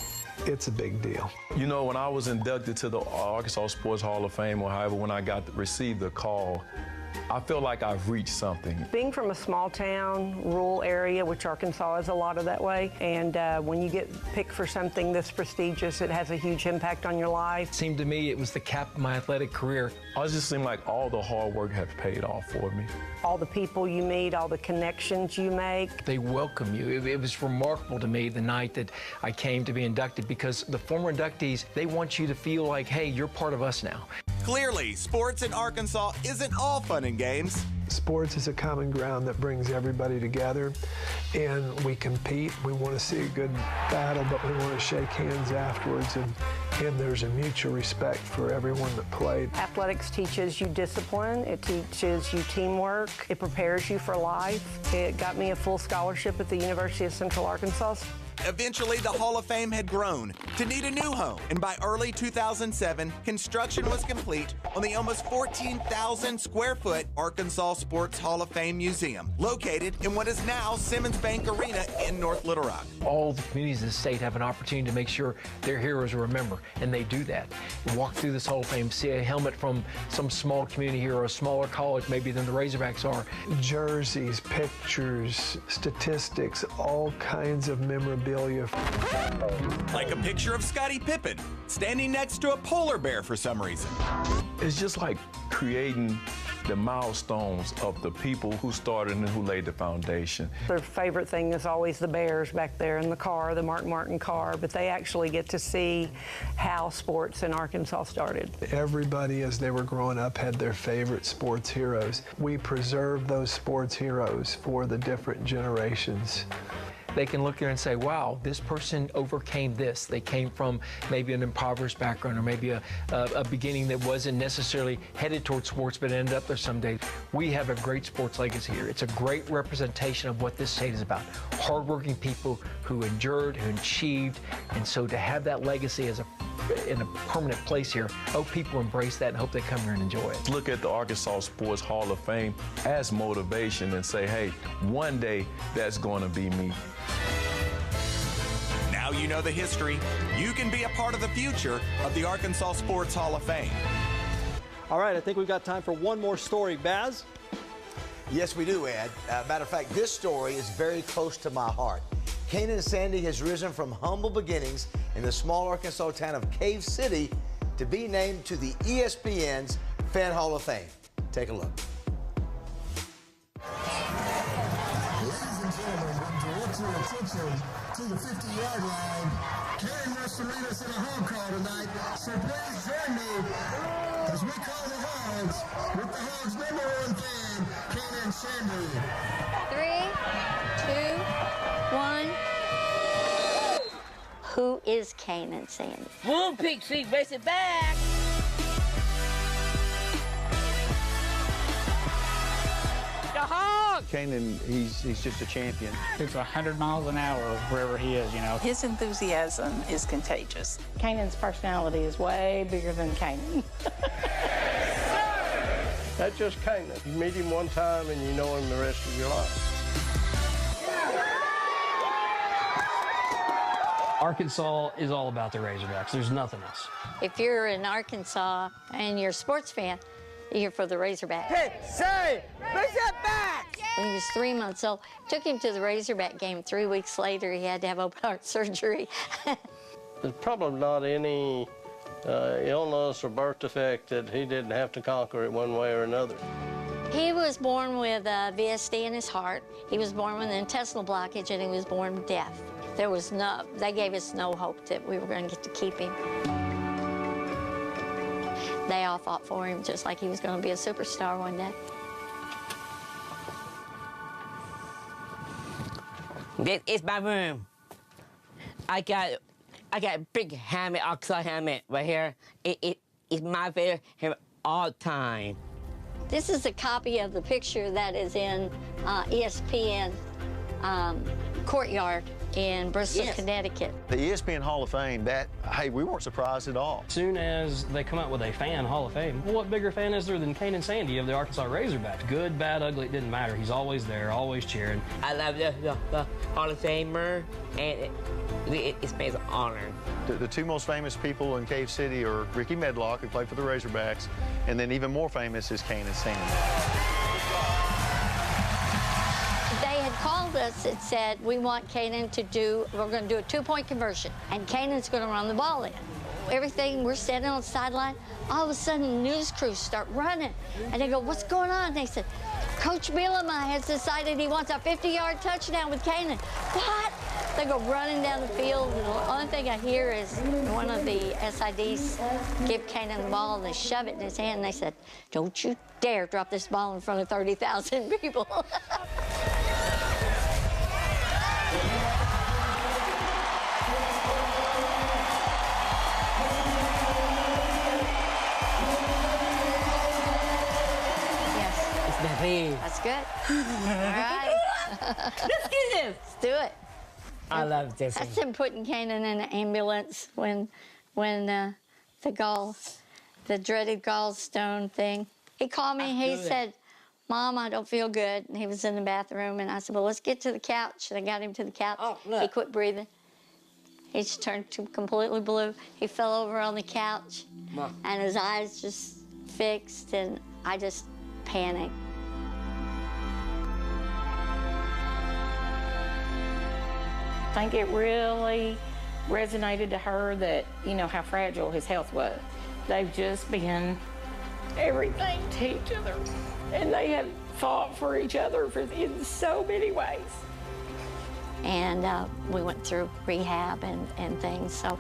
it's a big deal. You know, when I was inducted to the Arkansas Sports Hall of Fame, or however, when I received the call, I feel like I've reached something. Being from a small town, rural area, which Arkansas is a lot of that way, and when you get picked for something this prestigious, it has a huge impact on your life. It seemed to me it was the cap of my athletic career. I just seem like all the hard work has paid off for me. All the people you meet, all the connections you make. They welcome you. It was remarkable to me the night that I came to be inducted, because the former inductees, they want you to feel like, hey, you're part of us now. Clearly, sports in Arkansas isn't all fun and games. Sports is a common ground that brings everybody together, and we compete. We want to see a good battle, but we want to shake hands afterwards, and there's a mutual respect for everyone that played. Athletics teaches you discipline, it teaches you teamwork, it prepares you for life. It got me a full scholarship at the University of Central Arkansas. Eventually, the Hall of Fame had grown to need a new home, and by early 2007, construction was complete on the almost 14,000 square foot Arkansas Sports Hall of Fame Museum, located in what is now Simmons Bank Arena in North Little Rock. All the communities in the state have an opportunity to make sure their heroes are remembered, and they do that. You walk through this Hall of Fame, see a helmet from some small community here or a smaller college maybe than the Razorbacks are. Jerseys, pictures, statistics, all kinds of memorabilia. Like a picture of Scottie Pippen standing next to a polar bear for some reason. It's just like creating the milestones of the people who started and who laid the foundation. Their favorite thing is always the Bears back there in the car, the Mark Martin car, but they actually get to see how sports in Arkansas started. Everybody, as they were growing up, had their favorite sports heroes. We preserve those sports heroes for the different generations. They can look there and say, wow, this person overcame this. They came from maybe an impoverished background or maybe a beginning that wasn't necessarily headed towards sports but ended up there someday. We have a great sports legacy here. It's a great representation of what this state is about. Hardworking people who endured, who achieved, and so to have that legacy as in a permanent place here, I hope people embrace that and hope they come here and enjoy it. Look at the Arkansas Sports Hall of Fame as motivation and say, hey, one day that's going to be me. Now you know the history. You can be a part of the future of the Arkansas Sports Hall of Fame. All right, I think we've got time for one more story. Baz? Yes, we do, Ed. Matter of fact, this story is very close to my heart. Kanan Sandy has risen from humble beginnings in the small Arkansas town of Cave City to be named to the ESPN's Fan Hall of Fame. Take a look. Ladies and gentlemen, we direct your attention to the 50-yard line. Kanan wants to lead us in a home call tonight, so please join me as we call the Hogs with the Hogs' #1 fan, Kanan Sandy. 3, 2, 1. Who is Kanan Sandy? Boom, Pixie, race it back. The Hog! Kanan, he's just a champion. It's 100 miles an hour wherever he is, you know. His enthusiasm is contagious. Kanan's personality is way bigger than Kanan. That's just Kanan. You meet him one time and you know him the rest of your life. Arkansas is all about the Razorbacks. There's nothing else. If you're in Arkansas and you're a sports fan, you're for the Razorbacks. Hey, say, raise that back! When he was 3 months old, took him to the Razorback game. 3 weeks later, he had to have open heart surgery. There's probably not any illness or birth defect that he didn't have to conquer it one way or another. He was born with VSD in his heart. He was born with an intestinal blockage, and he was born deaf. They gave us no hope that we were going to get to keep him. They all fought for him just like he was going to be a superstar one day. This is my room. I got a big helmet, Arkansas helmet right here. It's my favorite helmet all time. This is a copy of the picture that is in ESPN courtyard in Bristol, Connecticut. The ESPN Hall of Fame, hey, we weren't surprised at all. As soon as they come out with a fan Hall of Fame, well, what bigger fan is there than Kanan Sandy of the Arkansas Razorbacks? Good, bad, ugly, it didn't matter. He's always there, always cheering. I love the Hall of Famer, and it's an honor. The two most famous people in Cave City are Ricky Medlock, who played for the Razorbacks, and then even more famous is Kanan Sandy. us that said, we want Canaan to we're going to do a 2-point conversion, and Canaan's going to run the ball in. Everything, we're standing on the sideline. All of a sudden, the news crews start running. And they go, what's going on? And they said, Coach Bielema has decided he wants a 50-yard touchdown with Canaan. What? They go running down the field, and the only thing I hear is one of the SIDs give Canaan the ball, and they shove it in his hand, and they said, don't you dare drop this ball in front of 30,000 people. That's good. All right. Let's do this. Let's do it. I love this. That's him putting Canaan in an ambulance when the dreaded gallstone thing. He called me. He said, Mom, I don't feel good. And he was in the bathroom, and I said, well, let's get to the couch. And I got him to the couch. Oh, look. He quit breathing. He just turned completely blue. He fell over on the couch, and his eyes just fixed, and I just panicked. I think it really resonated to her that, you know, how fragile his health was. They've just been everything to each other, and they have fought for each other in so many ways. And we went through rehab and things, so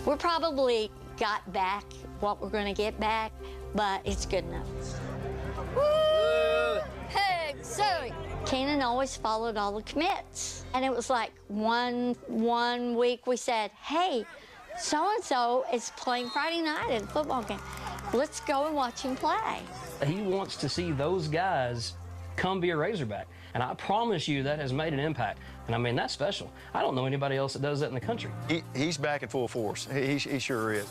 we're probably got back what we're going to get back, but it's good enough. Woo! Hey, Zoe! Canaan always followed all the commits. And it was like one week we said, hey, so-and-so is playing Friday night at a football game. Let's go and watch him play. He wants to see those guys come be a Razorback. And I promise you that has made an impact. And I mean, that's special. I don't know anybody else that does that in the country. He's back in full force. He sure is.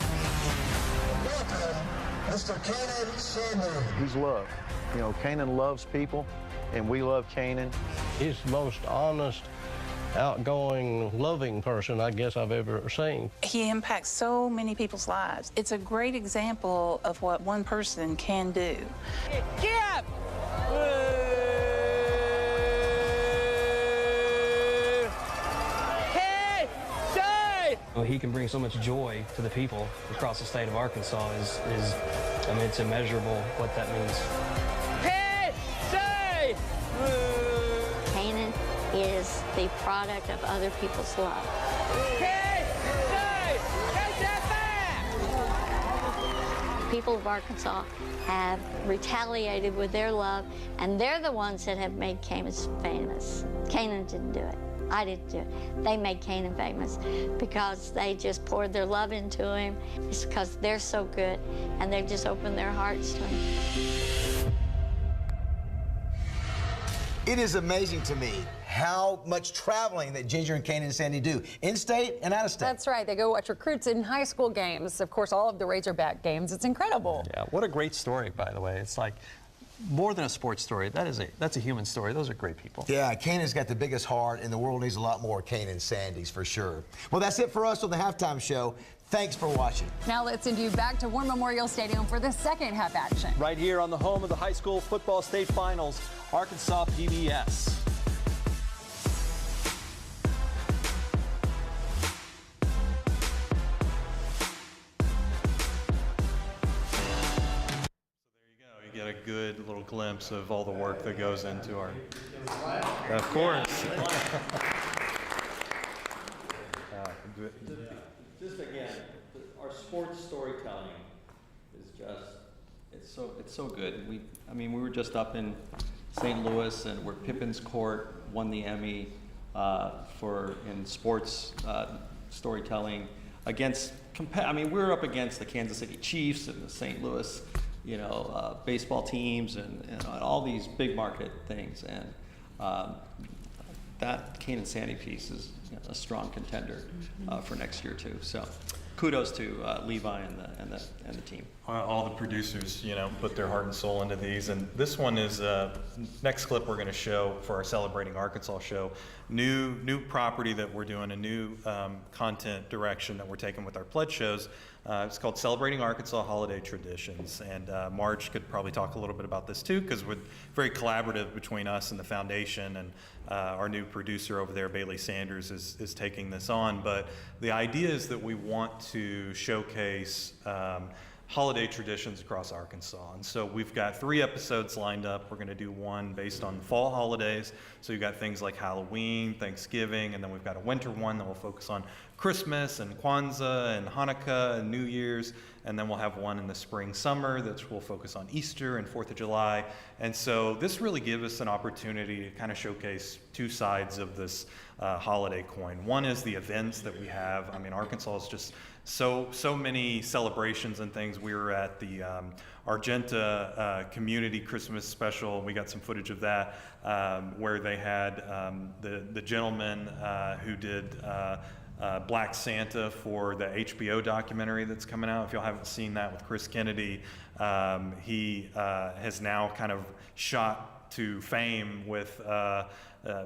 Mr. Canaan Sandy. He's loved. You know, Canaan loves people, and we love Canaan. He's the most honest, outgoing, loving person I guess I've ever seen. He impacts so many people's lives. It's a great example of what one person can do. Get up! Hey, say! Well, he can bring so much joy to the people across the state of Arkansas is I mean, it's immeasurable what that means. Hey, say! Canaan is the product of other people's love. Hey, say! Take that back! People of Arkansas have retaliated with their love, and they're the ones that have made Canaan famous. Canaan didn't do it. I didn't do it. They made Canaan famous because they just poured their love into him. It's because they're so good, and they've just opened their hearts to him. It is amazing to me how much traveling that Ginger and Canaan and Sandy do, in-state and out-of-state. That's right. They go watch recruits in high school games. Of course, all of the Razorback games. It's incredible. Yeah, what a great story, by the way. It's like more than a sports story. That's a human story. Those are great people. Yeah, Canaan's got the biggest heart, and the world needs a lot more Canaan Sandys for sure. Well, that's it for us on the halftime show. Thanks for watching. Now let's send you back to War Memorial Stadium for the second half action. Right here on the home of the high school football state finals, Arkansas PBS. You get a good little glimpse of all the work that goes into our. Of course. Just again, our sports storytelling is just, it's so good. We were just up in St. Louis, and where Pippin's Court won the Emmy in sports storytelling against, we were up against the Kansas City Chiefs and the St. Louis, baseball teams and all these big market things. And that Canaan Sandy piece is a strong contender for next year too. So kudos to Levi and the team. All the producers, put their heart and soul into these. And this one is, next clip we're going to show for our Celebrating Arkansas show. New property that we're doing, a new content direction that we're taking with our pledge shows. It's called Celebrating Arkansas Holiday Traditions. And Marge could probably talk a little bit about this too, because we're very collaborative between us and the foundation. And our new producer over there, Bailey Sanders, is taking this on. But the idea is that we want to showcase holiday traditions across Arkansas. And so we've got 3 episodes lined up. We're going to do one based on the fall holidays. So you've got things like Halloween, Thanksgiving, and then we've got a winter one that will focus on Christmas and Kwanzaa and Hanukkah and New Year's. And then we'll have one in the spring, summer that will focus on Easter and 4th of July. And so this really gives us an opportunity to kind of showcase 2 sides of this holiday coin. One is the events that we have. I mean, Arkansas is just so many celebrations and things. We were at the Argenta Community Christmas Special. We got some footage of that where they had the gentleman who did Black Santa for the HBO documentary that's coming out. If y'all haven't seen that with Chris Kennedy, he has now kind of shot to fame with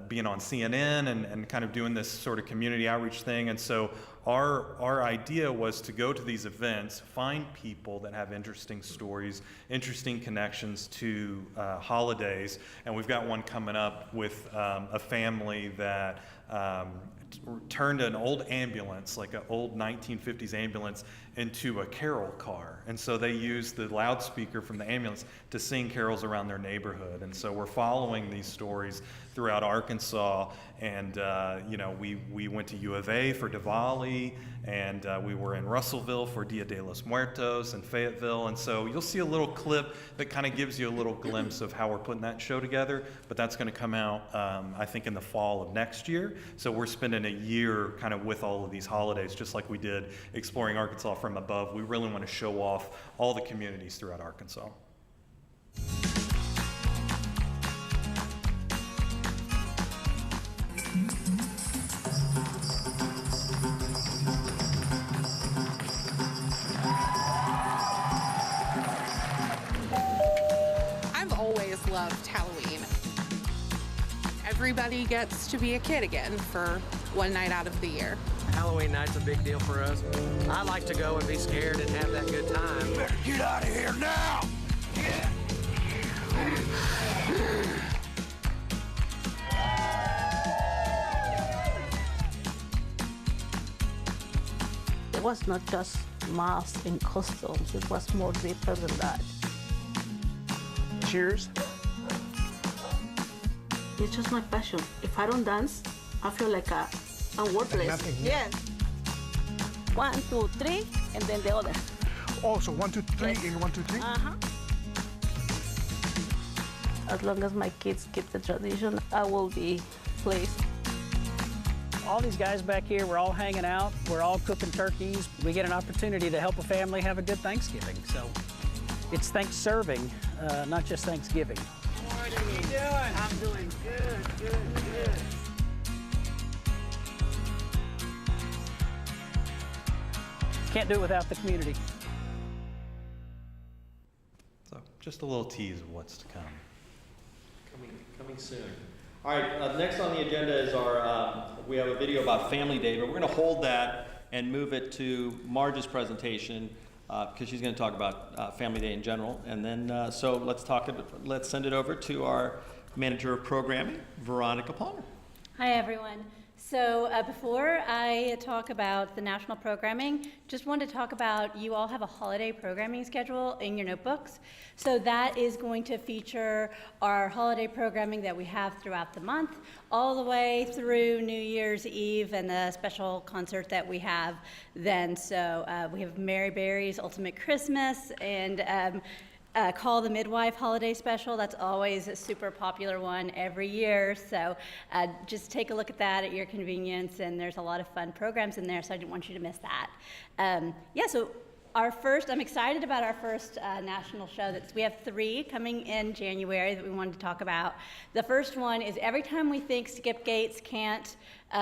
being on CNN and kind of doing this sort of community outreach thing. And so our idea was to go to these events, find people that have interesting stories, interesting connections to holidays. And we've got one coming up with a family that turned an old ambulance, like an old 1950s ambulance, into a carol car. And so they used the loudspeaker from the ambulance to sing carols around their neighborhood. And so we're following these stories throughout Arkansas. And, we went to U of A for Diwali, and we were in Russellville for Dia de los Muertos and Fayetteville. And so you'll see a little clip that kind of gives you a little glimpse of how we're putting that show together. But that's going to come out, I think, in the fall of next year. So we're spending a year kind of with all of these holidays, just like we did Exploring Arkansas from Above. We really want to show off all the communities throughout Arkansas. I've always loved Halloween. Everybody gets to be a kid again for one night out of the year. Halloween night's a big deal for us. I like to go and be scared and have that good time. You better get out of here now! Yeah. It was not just masks and costumes, it was more deeper than that. Cheers. It's just my passion. If I don't dance, I feel like I'm worthless. Nothing. Yes. 1, 2, 3, and then the other. Oh, so 1, 2, 3, Yes. and 1, 2, 3? Uh-huh. As long as my kids keep the tradition, I will be pleased. All these guys back here, we're all hanging out. We're all cooking turkeys. We get an opportunity to help a family have a good Thanksgiving. So it's thanks-serving, not just Thanksgiving. What are you doing? I'm doing good. Can't do it without the community. So just a little tease of what's to come. Coming soon. All right, next on the agenda is we have a video about Family Day, but we're going to hold that and move it to Marge's presentation because she's going to talk about Family Day in general. And then, so let's send it over to our Manager of Programming, Veronica Palmer. Hi, everyone. So before I talk about the national programming, just wanted to talk about, you all have a holiday programming schedule in your notebooks. So that is going to feature our holiday programming that we have throughout the month, all the way through New Year's Eve and the special concert that we have then. So we have Mary Berry's Ultimate Christmas and Call the Midwife holiday special. That's always a super popular one every year. So just take a look at that at your convenience, and there's a lot of fun programs in there, so I didn't want you to miss that. So I'm excited about our first national show. We have 3 coming in January that we wanted to talk about. The first one is every time we think Skip Gates can't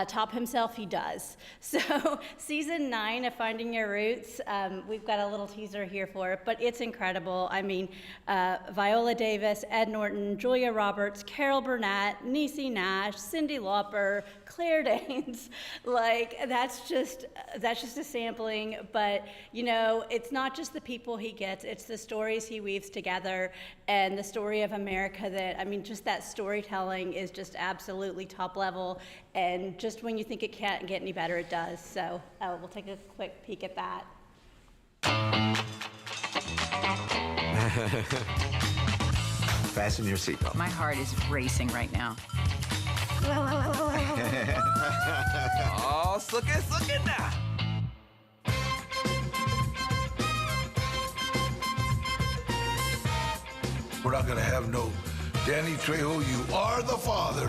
top himself, he does. So season 9 of Finding Your Roots, we've got a little teaser here for it, but it's incredible. I mean, Viola Davis, Ed Norton, Julia Roberts, Carol Burnett, Niecy Nash, Cyndi Lauper, Claire Danes. Like, that's just a sampling, but you know, it's not just the people he gets, it's the stories he weaves together, and the story of America that, I mean, just that storytelling is just absolutely top level, and just when you think it can't get any better, it does. So we'll take a quick peek at that. Fasten your seatbelt. My heart is racing right now. Oh, look at now. We're not gonna have no Danny Trejo, you are the father.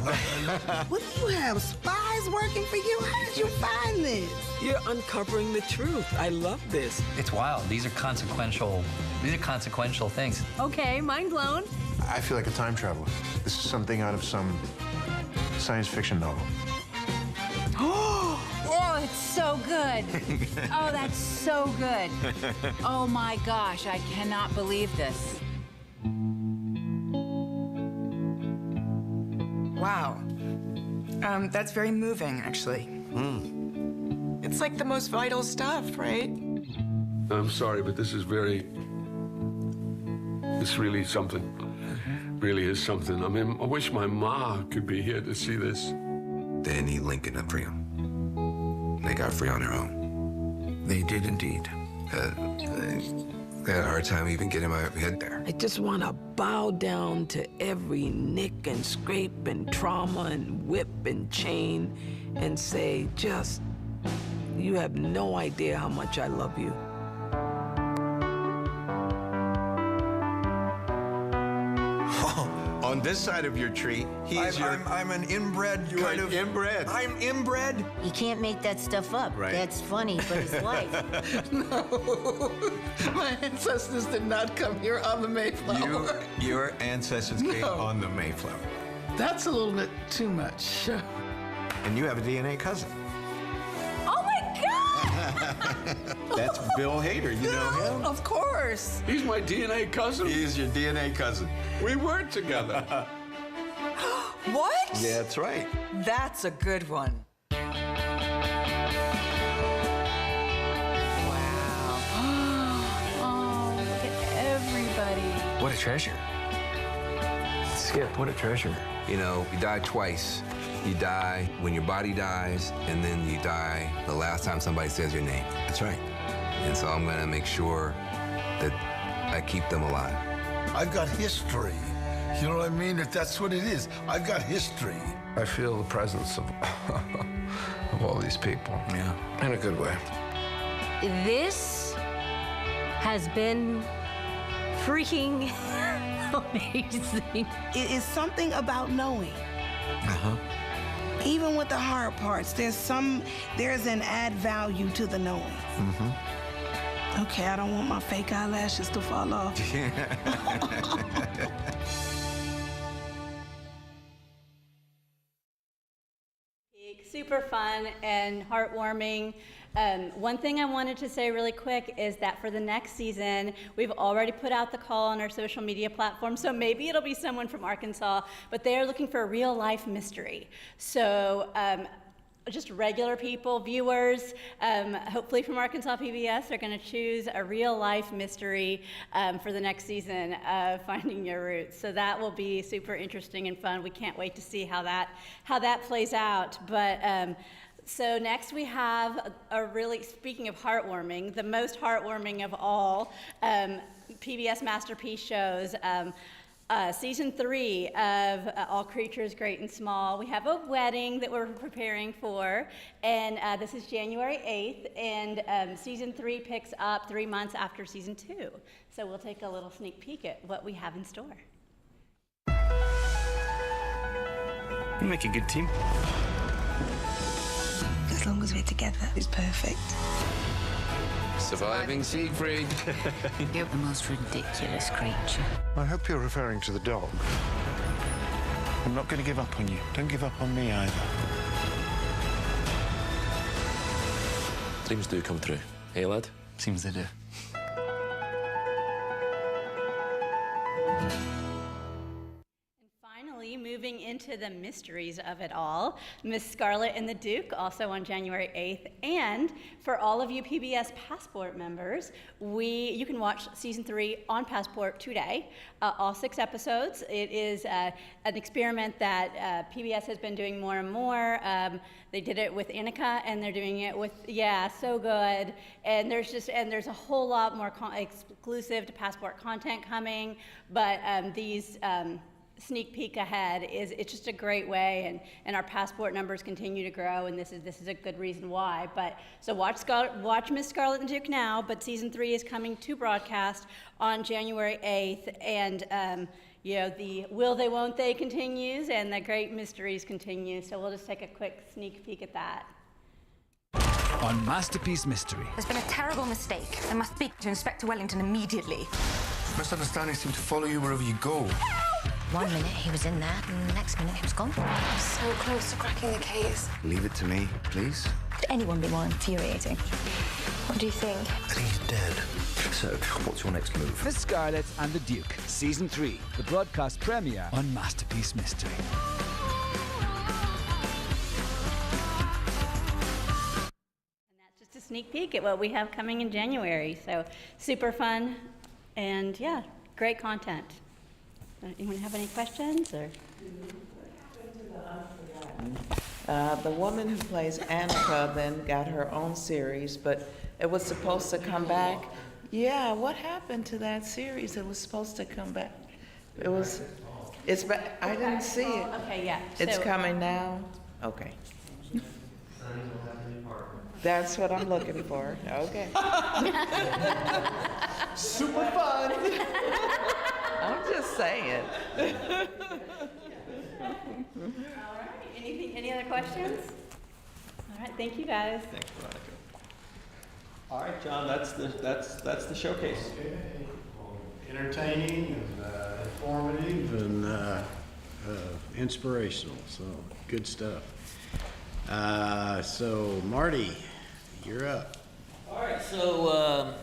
What do you have, spies working for you? How did you find this? You're uncovering the truth. I love this. It's wild. These are consequential things. Okay, mind blown. I feel like a time traveler. This is something out of some science fiction novel. Oh, it's so good. Oh, that's so good. Oh my gosh, I cannot believe this. Wow. That's very moving, actually. It's like the most vital stuff, right? I'm sorry, but this is it's really something. Really is something. I mean, I wish my ma could be here to see this. They didn't need Lincoln to free them. They got free on their own. They did indeed. They had a hard time even getting my head there. I just want to bow down to every nick and scrape and trauma and whip and chain and say, just, you have no idea how much I love you. On this side of your tree, I'm an inbred kind of... inbred. I'm inbred? You can't make that stuff up. Right. That's funny, but it's life. No, my ancestors did not come here on the Mayflower. Your ancestors came on the Mayflower. That's a little bit too much. And you have a DNA cousin. Oh my God! That's Bill Hader. You know him? Of course. He's my DNA cousin. He is your DNA cousin. We work together. What? Yeah, that's right. That's a good one. Wow. Oh, look at everybody. What a treasure. Skip, what a treasure. You know, you die twice. You die when your body dies, and then you die the last time somebody says your name. That's right. And so I'm gonna make sure that I keep them alive. I've got history. You know what I mean? That's what it is. I've got history. I feel the presence of all these people. Yeah. In a good way. This has been freaking amazing. It is something about knowing. Even with the hard parts, there's an add value to the knowing. Okay, I don't want my fake eyelashes to fall off. Super fun and heartwarming. One thing I wanted to say really quick is that for the next season, we've already put out the call on our social media platform, so maybe it'll be someone from Arkansas, but they are looking for a real life mystery. So just regular people, viewers, hopefully from Arkansas PBS, are going to choose a real life mystery for the next season of Finding Your Roots. So that will be super interesting and fun. We can't wait to see how that plays out. But so next we have speaking of heartwarming, the most heartwarming of all PBS Masterpiece shows. Season 3 of All Creatures Great and Small. We have a wedding that we're preparing for, and this is January 8th, and Season 3 picks up 3 months after Season 2. So we'll take a little sneak peek at what we have in store. You make a good team. As long as we're together, it's perfect. Surviving Siegfried. You're the most ridiculous creature. I hope you're referring to the dog. I'm not going to give up on you. Don't give up on me either. Dreams do come true. Hey, lad? Seems they do. Finally, moving into the mysteries of it all, Miss Scarlet and the Duke, also on January 8th. And for all of you PBS Passport members, you can watch season 3 on Passport today, all 6 episodes. It is an experiment that PBS has been doing more and more. They did it with Annika, and they're doing it with, so good. And there's a whole lot more exclusive to Passport content coming, but these sneak peek ahead it's just a great way, and our Passport numbers continue to grow, and this is a good reason why. But so watch Miss Scarlet and Duke now, but season 3 is coming to broadcast on January 8th, and the will they won't they continues, and the great mysteries continue. So we'll just take a quick sneak peek at that. On Masterpiece Mystery. There's been a terrible mistake. I must speak to Inspector Wellington immediately. Misunderstandings seem to follow you wherever you go. One minute he was in there, and the next minute he was gone. I'm so close to cracking the case. Leave it to me, please. Could anyone be more infuriating? What do you think? I think he's dead. So, what's your next move? Miss Scarlet and the Duke, Season 3, the broadcast premiere on Masterpiece Mystery. Just a sneak peek at what we have coming in January. So super fun, and great content. Anyone have any questions? Or? The woman who plays Annika then got her own series, but it was supposed to come back. Yeah, what happened to that series? It was supposed to come back. I didn't see it. Okay, yeah. It's coming now? Okay. That's what I'm looking for. Okay. Super fun. I'm just saying. All right. Any other questions? All right. Thank you, guys. Thanks, Veronica. All right, John. That's the showcase. Okay. Entertaining and informative and inspirational. So good stuff. So Marty, you're up. All right. So.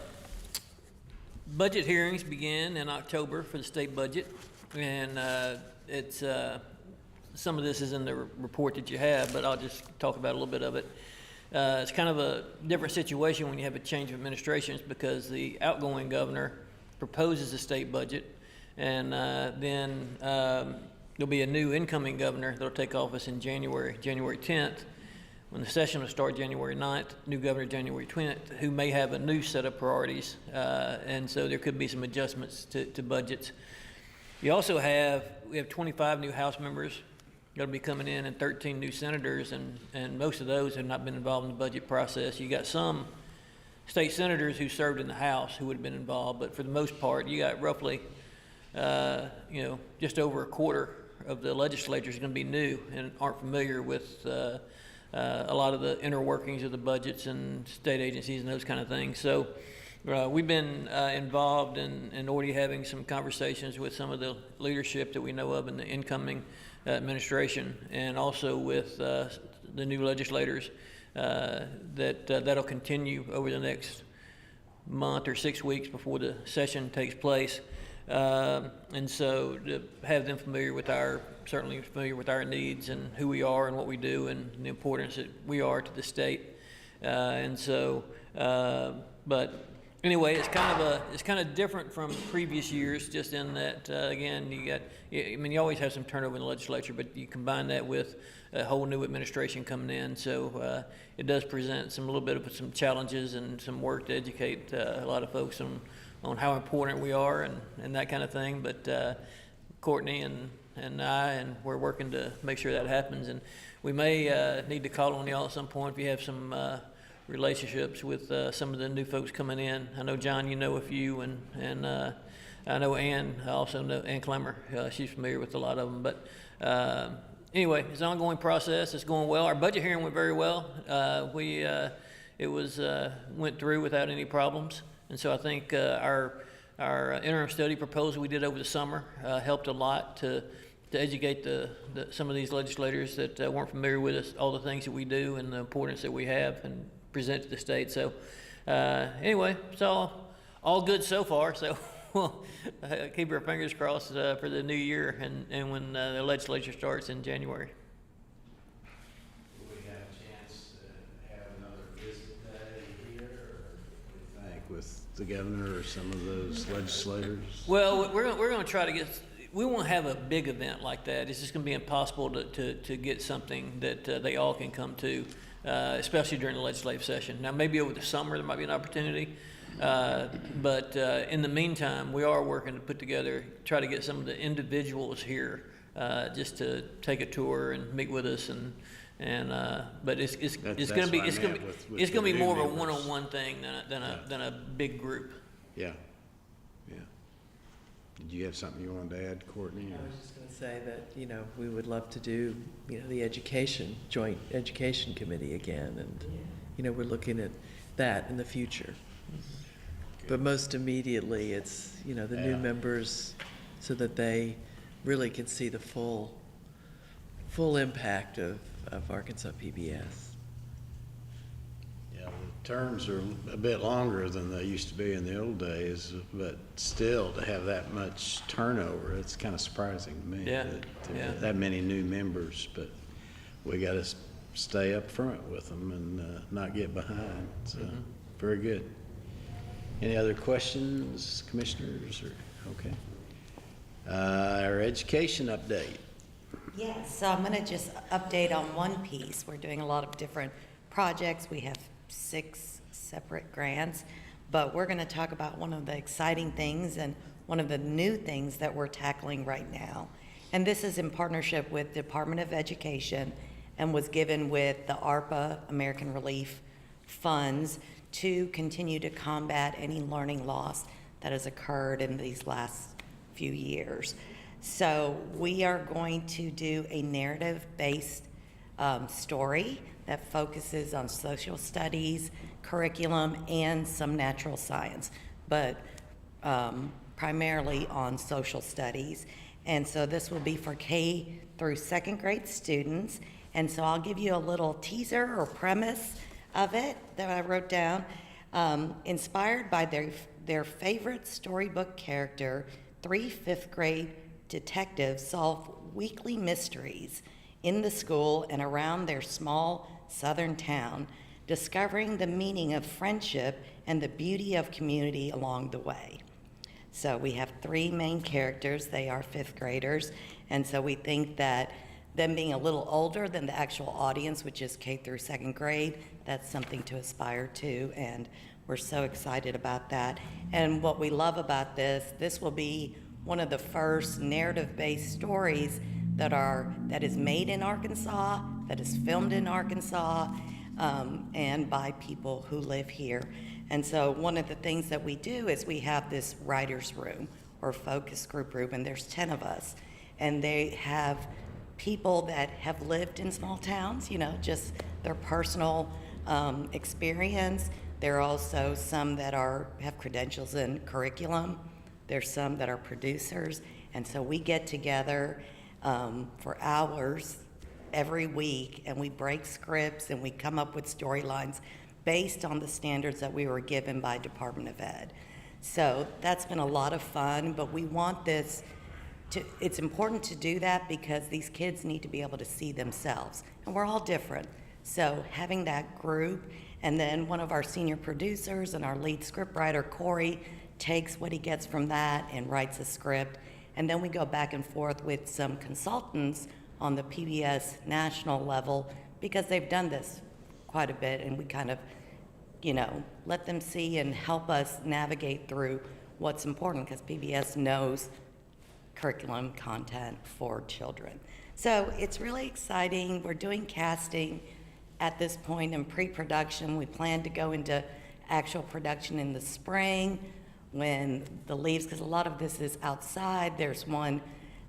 Budget hearings begin in October for the state budget, and it's some of this is in the report that you have, but I'll just talk about a little bit of it. It's kind of a different situation when you have a change of administrations, because the outgoing governor proposes a state budget, and then there'll be a new incoming governor that'll take office in January 10th. When the session will start January 9th, new governor January 20th, who may have a new set of priorities, and so there could be some adjustments to budgets. We have 25 new House members that'll be coming in, and 13 new senators, and most of those have not been involved in the budget process. You got some state senators who served in the House who would have been involved, but for the most part, you got roughly, just over a quarter of the legislature is going to be new and aren't familiar with a lot of the inner workings of the budgets and state agencies and those kind of things. So we've been involved in already having some conversations with some of the leadership that we know of in the incoming administration, and also with the new legislators that'll continue over the next month or 6 weeks before the session takes place. And so to have them certainly familiar with our needs and who we are and what we do and the importance that we are to the state. But anyway, it's kind of different from previous years, just in that, again, you always have some turnover in the legislature, but you combine that with a whole new administration coming in. So it does present a little bit of some challenges and some work to educate a lot of folks on how important we are and that kind of thing. But Courtney and I, and we're working to make sure that happens. And we may need to call on y'all at some point if you have some relationships with some of the new folks coming in. I know, John, you know a few, and I know Ann. I also know Ann Clemmer. She's familiar with a lot of them. But anyway, it's an ongoing process. It's going well. Our budget hearing went very well. Went through without any problems. And so I think our interim study proposal we did over the summer helped a lot to educate some of these legislators that weren't familiar with us, all the things that we do and the importance that we have, and present to the state. So anyway, it's all good so far. So we'll keep our fingers crossed for the new year and when the legislature starts in January. Will we have a chance to have another visit day here, or what do you think, with the governor or some of those legislators? Well, we're going to try to get. We won't have a big event like that. It's just going to be impossible to get something that they all can come to, especially during the legislative session. Now, maybe over the summer there might be an opportunity, but in the meantime, we are working to put together, try to get some of the individuals here just to take a tour and meet with us, but it's going to be more of a one-on-one thing than a big group. Yeah. Did you have something you wanted to add, Courtney? I was just going to say that, we would love to do, the joint education committee again. And, we're looking at that in the future. But most immediately, it's, the new members so that they really can see the full impact of Arkansas PBS. Yeah, the terms are a bit longer than they used to be in the old days, but still to have that much turnover, it's kind of surprising to me. Yeah. That many new members, but we got to stay up front with them and not get behind. So very good. Any other questions, commissioners? Okay. Our education update. Yes, so I'm going to just update on one piece. We're doing a lot of different projects. We have 6 separate grants, but we're going to talk about one of the exciting things and one of the new things that we're tackling right now. And this is in partnership with Department of Education and was given with the ARPA, American Relief funds, to continue to combat any learning loss that has occurred in these last few years. So we are going to do a narrative-based story that focuses on social studies, curriculum, and some natural science, but primarily on social studies. And so this will be for K through 2nd grade students. And so I'll give you a little teaser or premise of it that I wrote down. Inspired by their favorite storybook character, 3 5th grade detectives solve weekly mysteries in the school and around their small southern town, discovering the meaning of friendship and the beauty of community along the way. So we have 3 main characters. They are 5th graders, and so we think that them being a little older than the actual audience, which is K through 2nd grade, that's something to aspire to, and we're so excited about that. And what we love about this will be one of the first narrative-based stories that is made in Arkansas, that is filmed in Arkansas, and by people who live here. And so one of the things that we do is we have this writer's room or focus group room, and there's 10 of us, and they have people that have lived in small towns, just their personal experience. There are also some that have credentials in curriculum. There's some that are producers. And so we get together for hours every week, and we break scripts and we come up with storylines based on the standards that we were given by Department of Ed. So that's been a lot of fun, but we want this it's important to do that because these kids need to be able to see themselves, and we're all different. So having that group, and then one of our senior producers and our lead scriptwriter, Corey, takes what he gets from that and writes a script, and then we go back and forth with some consultants on the PBS national level because they've done this quite a bit, and we kind of, let them see and help us navigate through what's important because PBS knows curriculum content for children. So it's really exciting. We're doing casting at this point in pre-production. We plan to go into actual production in the spring when the leaves, because a lot of this is outside. There's one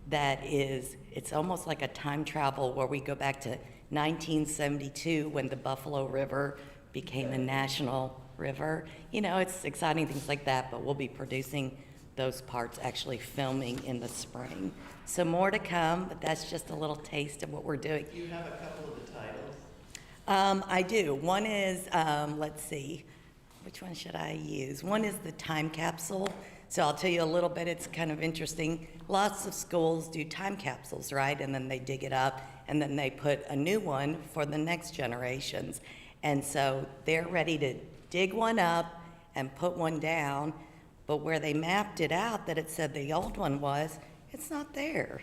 that it's almost like a time travel where we go back to 1972 when the Buffalo River became a national river. It's exciting things like that, but we'll be producing those parts actually filming in the spring. So more to come, but that's just a little taste of what we're doing. You have a couple of the titles. I do. One is, let's see, which one should I use? One is the time capsule. So I'll tell you a little bit, it's kind of interesting. Lots of schools do time capsules, right? And then they dig it up, and then they put a new one for the next generations. And so they're ready to dig one up and put one down, but where they mapped it out that it said the old one was, it's not there.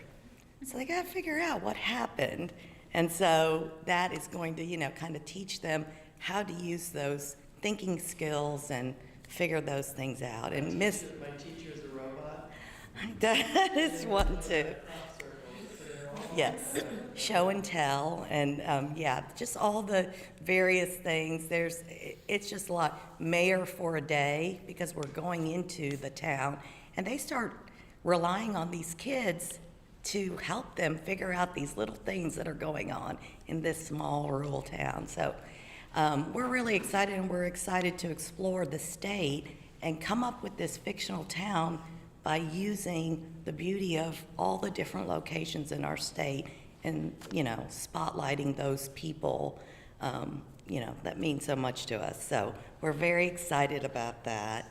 So they gotta figure out what happened. And so that is going to, kind of teach them how to use those thinking skills and figure those things out. And My teacher is a robot. That is one too. Yes, show and tell, and just all the various things. It's just a lot. Mayor for a day, because we're going into the town, and they start relying on these kids to help them figure out these little things that are going on in this small rural town. So we're really excited, and we're excited to explore the state and come up with this fictional town by using the beauty of all the different locations in our state and, spotlighting those people, that mean so much to us. So we're very excited about that.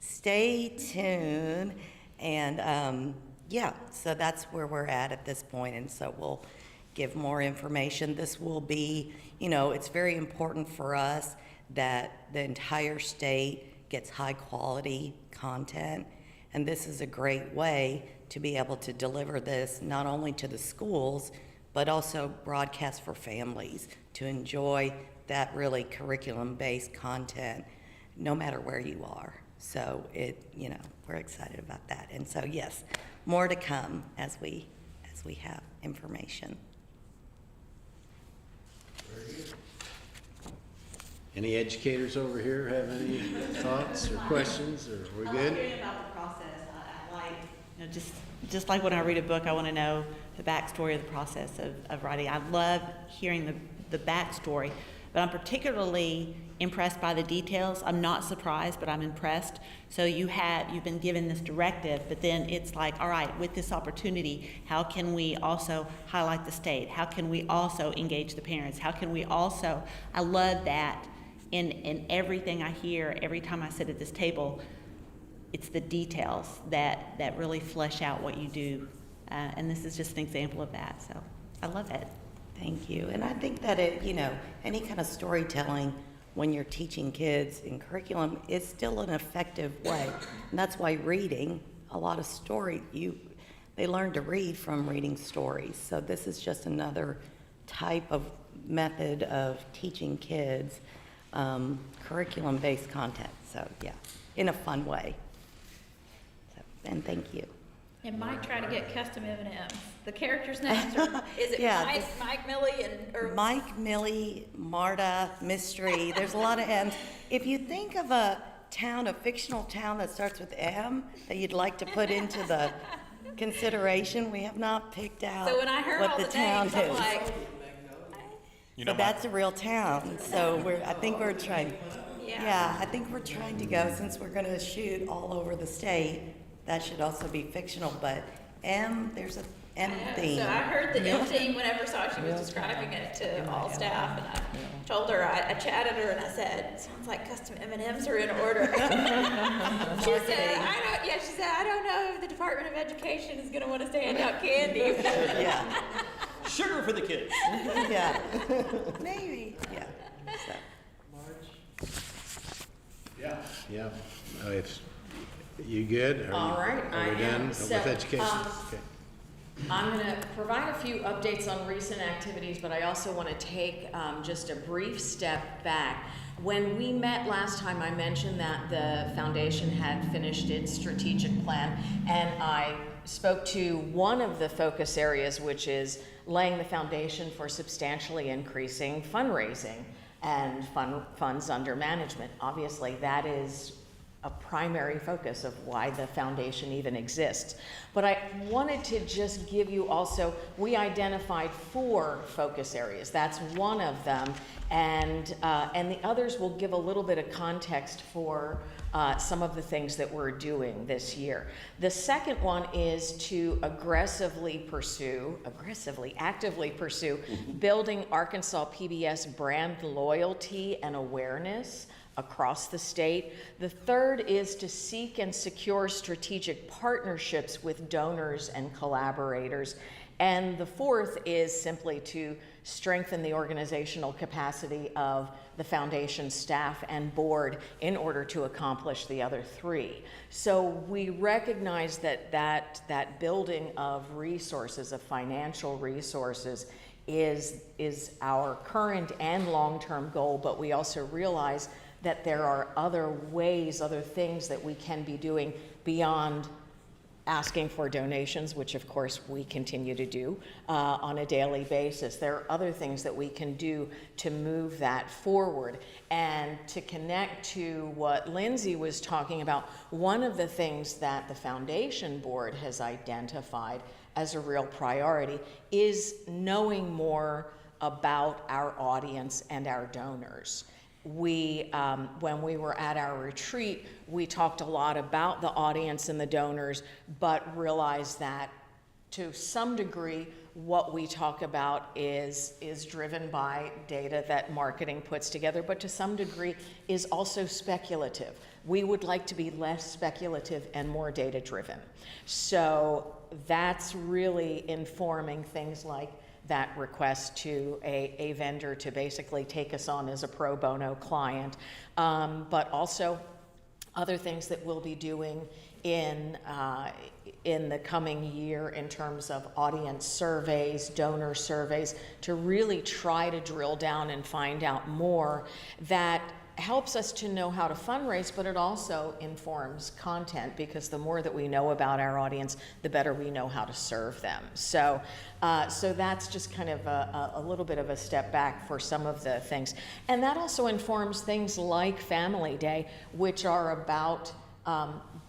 Stay tuned. And so that's where we're at this point. And so we'll give more information. This will be, it's very important for us that the entire state gets high quality content. And this is a great way to be able to deliver this not only to the schools, but also broadcast for families to enjoy that really curriculum-based content no matter where you are. So we're excited about that. And so yes, more to come as we have information. Very good. Any educators over here have any thoughts or questions, or we're good? I'm curious about the process. I like, just like when I read a book, I want to know the backstory of the process of writing. I love hearing the backstory, but I'm particularly impressed by the details. I'm not surprised, but I'm impressed. So you've been given this directive, but then it's like, all right, with this opportunity, how can we also highlight the state? How can we also engage the parents? How can we also, I love that in everything I hear, every time I sit at this table, it's the details that really flesh out what you do. And this is just an example of that, so I love it. Thank you. And I think that any kind of storytelling when you're teaching kids in curriculum is still an effective way. And that's why reading, a lot of they learn to read from reading stories. So this is just another type of method of teaching kids curriculum-based content. So yeah, in a fun way. So, and thank you. And Mike tried to get custom M&Ms. The characters' names are, is it Mike, Millie, or Mike, Millie, Marta, Mystery. There's a lot of M's. If you think of a fictional town that starts with M that you'd like to put into the consideration, we have not picked out so when I heard what all the town names, I'm is. like, So that's a real town. So I think we're trying to go, since we're going to shoot all over the state, that should also be fictional, but there's a M theme. So I heard the M theme whenever she was describing it to all staff, and I told her, I chatted her, and I said, sounds like custom M&Ms are in order. She said, I don't know if the Department of Education is going to want to stand out candy. Yeah. Sugar for the kids. Yeah. Maybe. Yeah. So. Yeah. You good? All right, Are we done with education? Okay. I'm going to provide a few updates on recent activities, but I also want to take just a brief step back. When we met last time, I mentioned that the foundation had finished its strategic plan, and I spoke to one of the focus areas, which is laying the foundation for substantially increasing fundraising and funds under management. Obviously, that is a primary focus of why the foundation even exists. But I wanted to just give you also, we identified 4 focus areas. That's one of them. and the others will give a little bit of context for some of the things that we're doing this year. The second one is to actively pursue building Arkansas PBS brand loyalty and awareness across the state. The third is to seek and secure strategic partnerships with donors and collaborators. And the fourth is simply to strengthen the organizational capacity of the foundation staff and board in order to accomplish the other three. So we recognize that building of resources, of financial resources, is our current and long-term goal, but we also realize that there are other ways, other things that we can be doing beyond asking for donations, which of course we continue to do on a daily basis. There are other things that we can do to move that forward. And to connect to what Lindsay was talking about, one of the things that the foundation board has identified as a real priority is knowing more about our audience and our donors. We, when we were at our retreat, we talked a lot about the audience and the donors, but realized that to some degree, what we talk about is driven by data that marketing puts together, but to some degree is also speculative. We would like to be less speculative and more data driven. So that's really informing things like that request to a vendor to basically take us on as a pro bono client, but also other things that we'll be doing in the coming year in terms of audience surveys, donor surveys, to really try to drill down and find out more that helps us to know how to fundraise, but it also informs content, because the more that we know about our audience, the better we know how to serve them. So that's just kind of a little bit of a step back for some of the things. And that also informs things like Family Day, which are about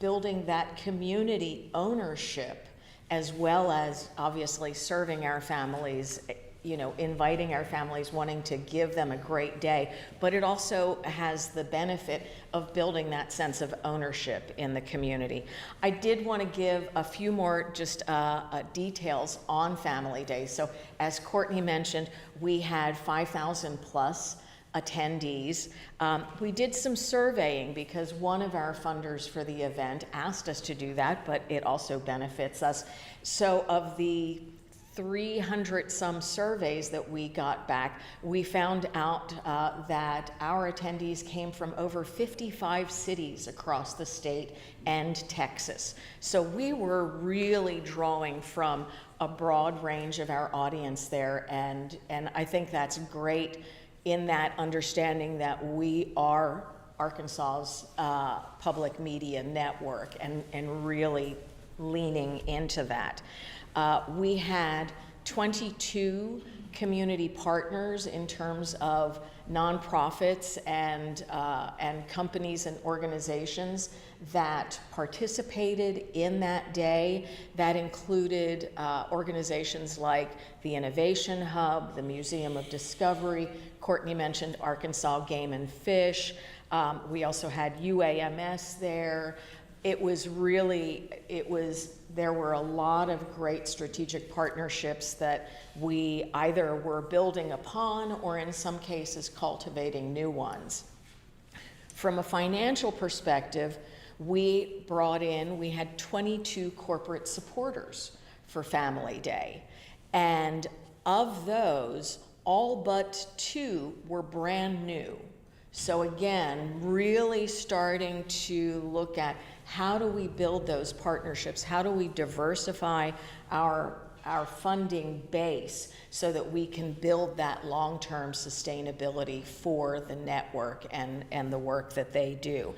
building that community ownership, as well as obviously serving our families, you know, inviting our families, wanting to give them a great day, but it also has the benefit of building that sense of ownership in the community. I did want to give a few more just details on Family Day. So as Courtney mentioned, we had 5,000 plus attendees. We did some surveying because one of our funders for the event asked us to do that, but it also benefits us. So of the 300 some surveys that we got back, we found out that our attendees came from over 55 cities across the state and Texas. So we were really drawing from a broad range of our audience there, and I think that's great in that understanding that we are Arkansas's public media network, and really leaning into that. We had 22 community partners in terms of nonprofits and companies and organizations that participated in that day. That included organizations like the Innovation Hub, the Museum of Discovery. Courtney mentioned Arkansas Game and Fish. We also had UAMS there. There were a lot of great strategic partnerships that we either were building upon or in some cases cultivating new ones. From a financial perspective, we had 22 corporate supporters for Family Day. And of those, all but 2 were brand new. So again, really starting to look at how do we build those partnerships? How do we diversify our funding base so that we can build that long-term sustainability for the network and the work that they do?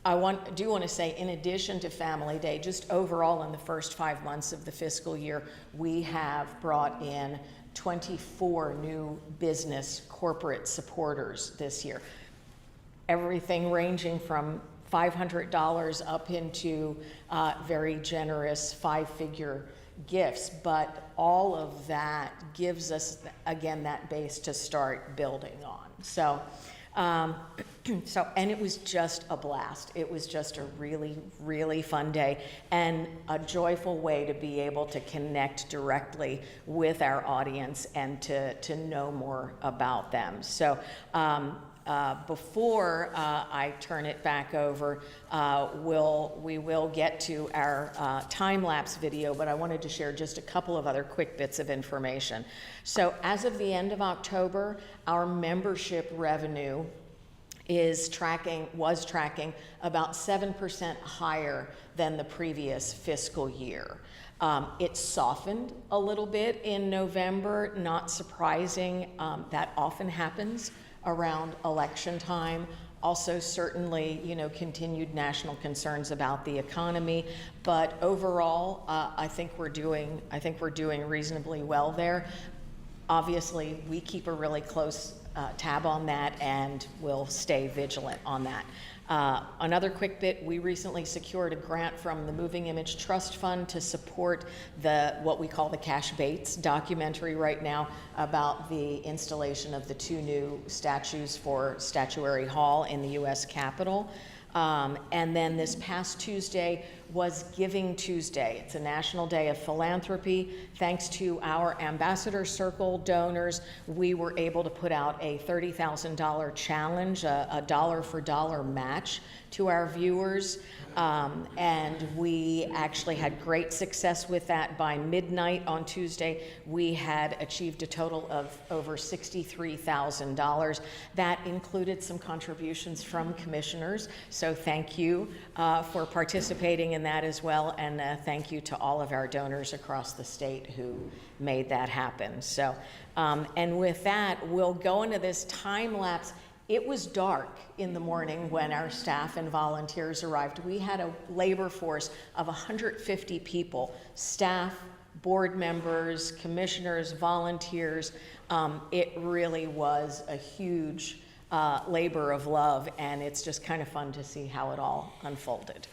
I do want to say, in addition to Family Day, just overall in the first 5 months of the fiscal year, we have brought in 24 new business corporate supporters this year. Everything ranging from $500 up into very generous 5-figure gifts, but all of that gives us, again, that base to start building on. So, and it was just a blast. It was just a really, really fun day and a joyful way to be able to connect directly with our audience and to know more about them. So, before I turn it back over, we will get to our time-lapse video, but I wanted to share just a couple of other quick bits of information. So as of the end of October, our membership revenue was tracking about 7% higher than the previous fiscal year. It softened a little bit in November, not surprising. That often happens around election time. Also, certainly, continued national concerns about the economy, but overall, I think we're doing reasonably well there. Obviously, we keep a really close tab on that, and we'll stay vigilant on that. Another quick bit, we recently secured a grant from the Moving Image Trust Fund to support what we call the Cash Bates documentary right now about the installation of the 2 new statues for Statuary Hall in the U.S. Capitol. And then this past Tuesday was Giving Tuesday. It's a national day of philanthropy. Thanks to our Ambassador Circle donors, we were able to put out a $30,000 challenge, a dollar for dollar match to our viewers. And we actually had great success with that. By midnight on Tuesday, we had achieved a total of over $63,000. That included some contributions from commissioners. So thank you for participating in that as well. And thank you to all of our donors across the state who made that happen. So, and with that, we'll go into this time lapse. It was dark in the morning when our staff and volunteers arrived. We had a labor force of 150 people, staff, board members, commissioners, volunteers. It really was a huge labor of love, and it's just kind of fun to see how it all unfolded.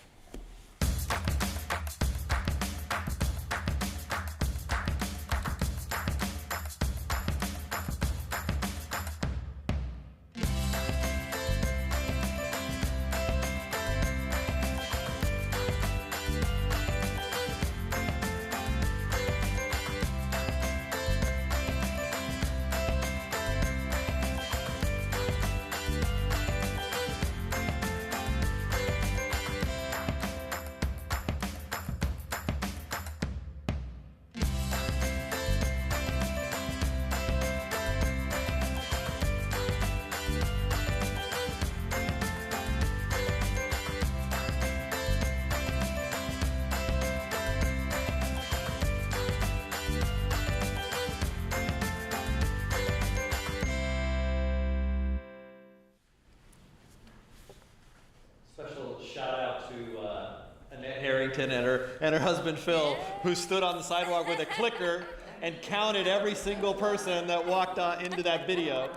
And her husband Phil, who stood on the sidewalk with a clicker and counted every single person that walked into that video.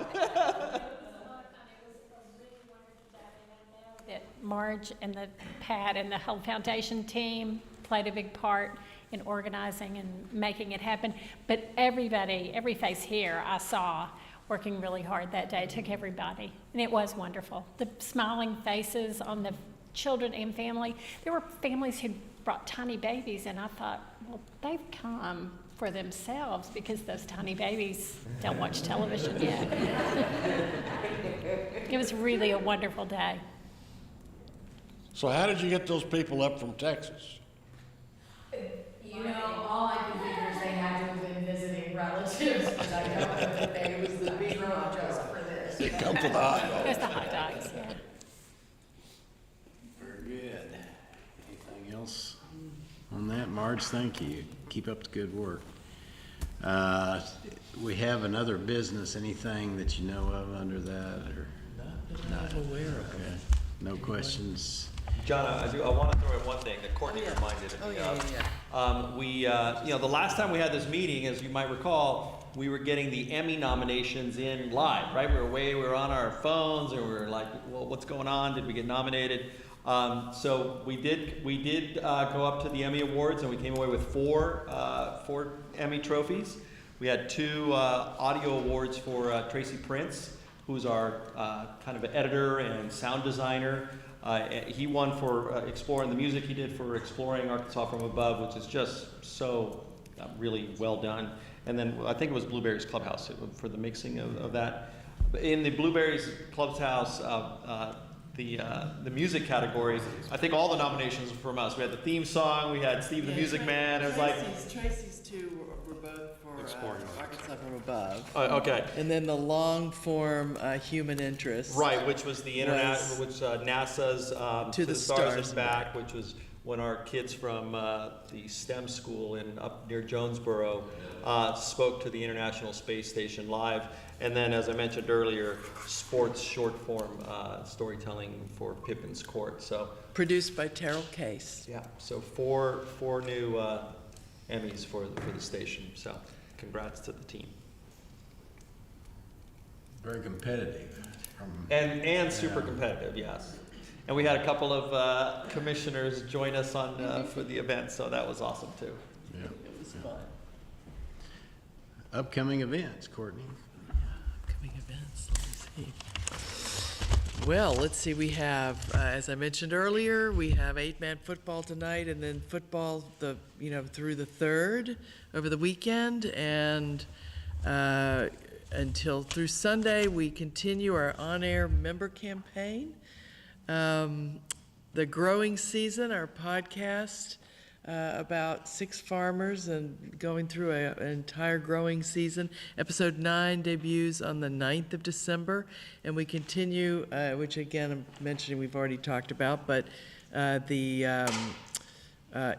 That Marge and Pat and the whole foundation team played a big part in organizing and making it happen. But everybody, every face here I saw working really hard that day. It took everybody, and it was wonderful. The smiling faces on the children and family. There were families who brought tiny babies, and I thought, well, they've come for themselves because those tiny babies don't watch television yet. It was really a wonderful day. So how did you get those people up from Texas? You know, all I can figure is they had to have been visiting relatives, because I know that they was the big draw just for this. They come for the hot dogs. It was the hot dogs, yeah. Good. Anything else on that? Marge, thank you. Keep up the good work. We have another business. Anything that you know of under that, or not? Aware of. Okay. No questions. John, I want to throw in one thing that Courtney reminded me of. We, the last time we had this meeting, as you might recall, we were getting the Emmy nominations in live, right? We were on our phones and we were like, well, what's going on? Did we get nominated? So we did go up to the Emmy Awards, and we came away with four Emmy trophies. We had 2 audio awards for Tracy Prince, who's our kind of editor and sound designer. He won for exploring the music he did for Exploring Arkansas from Above, which is just so really well done. And then I think it was Blueberries Clubhouse for the mixing of that. In the Blueberries Clubhouse, the music categories, I think all the nominations were from us. We had the theme song, we had Steve the Music Man. It was like Tracy's 2 were both for Arkansas from Above. Okay. And then the long form Human Interest. Right, which was the NASA's To the Stars and Back, which was when our kids from the STEM school up near Jonesboro spoke to the International Space Station live. And then, as I mentioned earlier, sports short form storytelling for Pippin's Court. So produced by Terrell Case. Yeah. So four new Emmys for the station. So congrats to the team. Very competitive. And super competitive, yes. And we had a couple of commissioners join us on for the event, so that was awesome too. Yeah. It was fun. Upcoming events, Courtney. Upcoming events, let me see. Well, let's see, we have, as I mentioned earlier, we have 8-man football tonight, and then football through the 3rd over the weekend, and until through Sunday, we continue our on-air member campaign. The growing season, our podcast about 6 farmers and going through an entire growing season. Episode 9 debuts on the 9th of December, and we continue, which again I'm mentioning we've already talked about, but the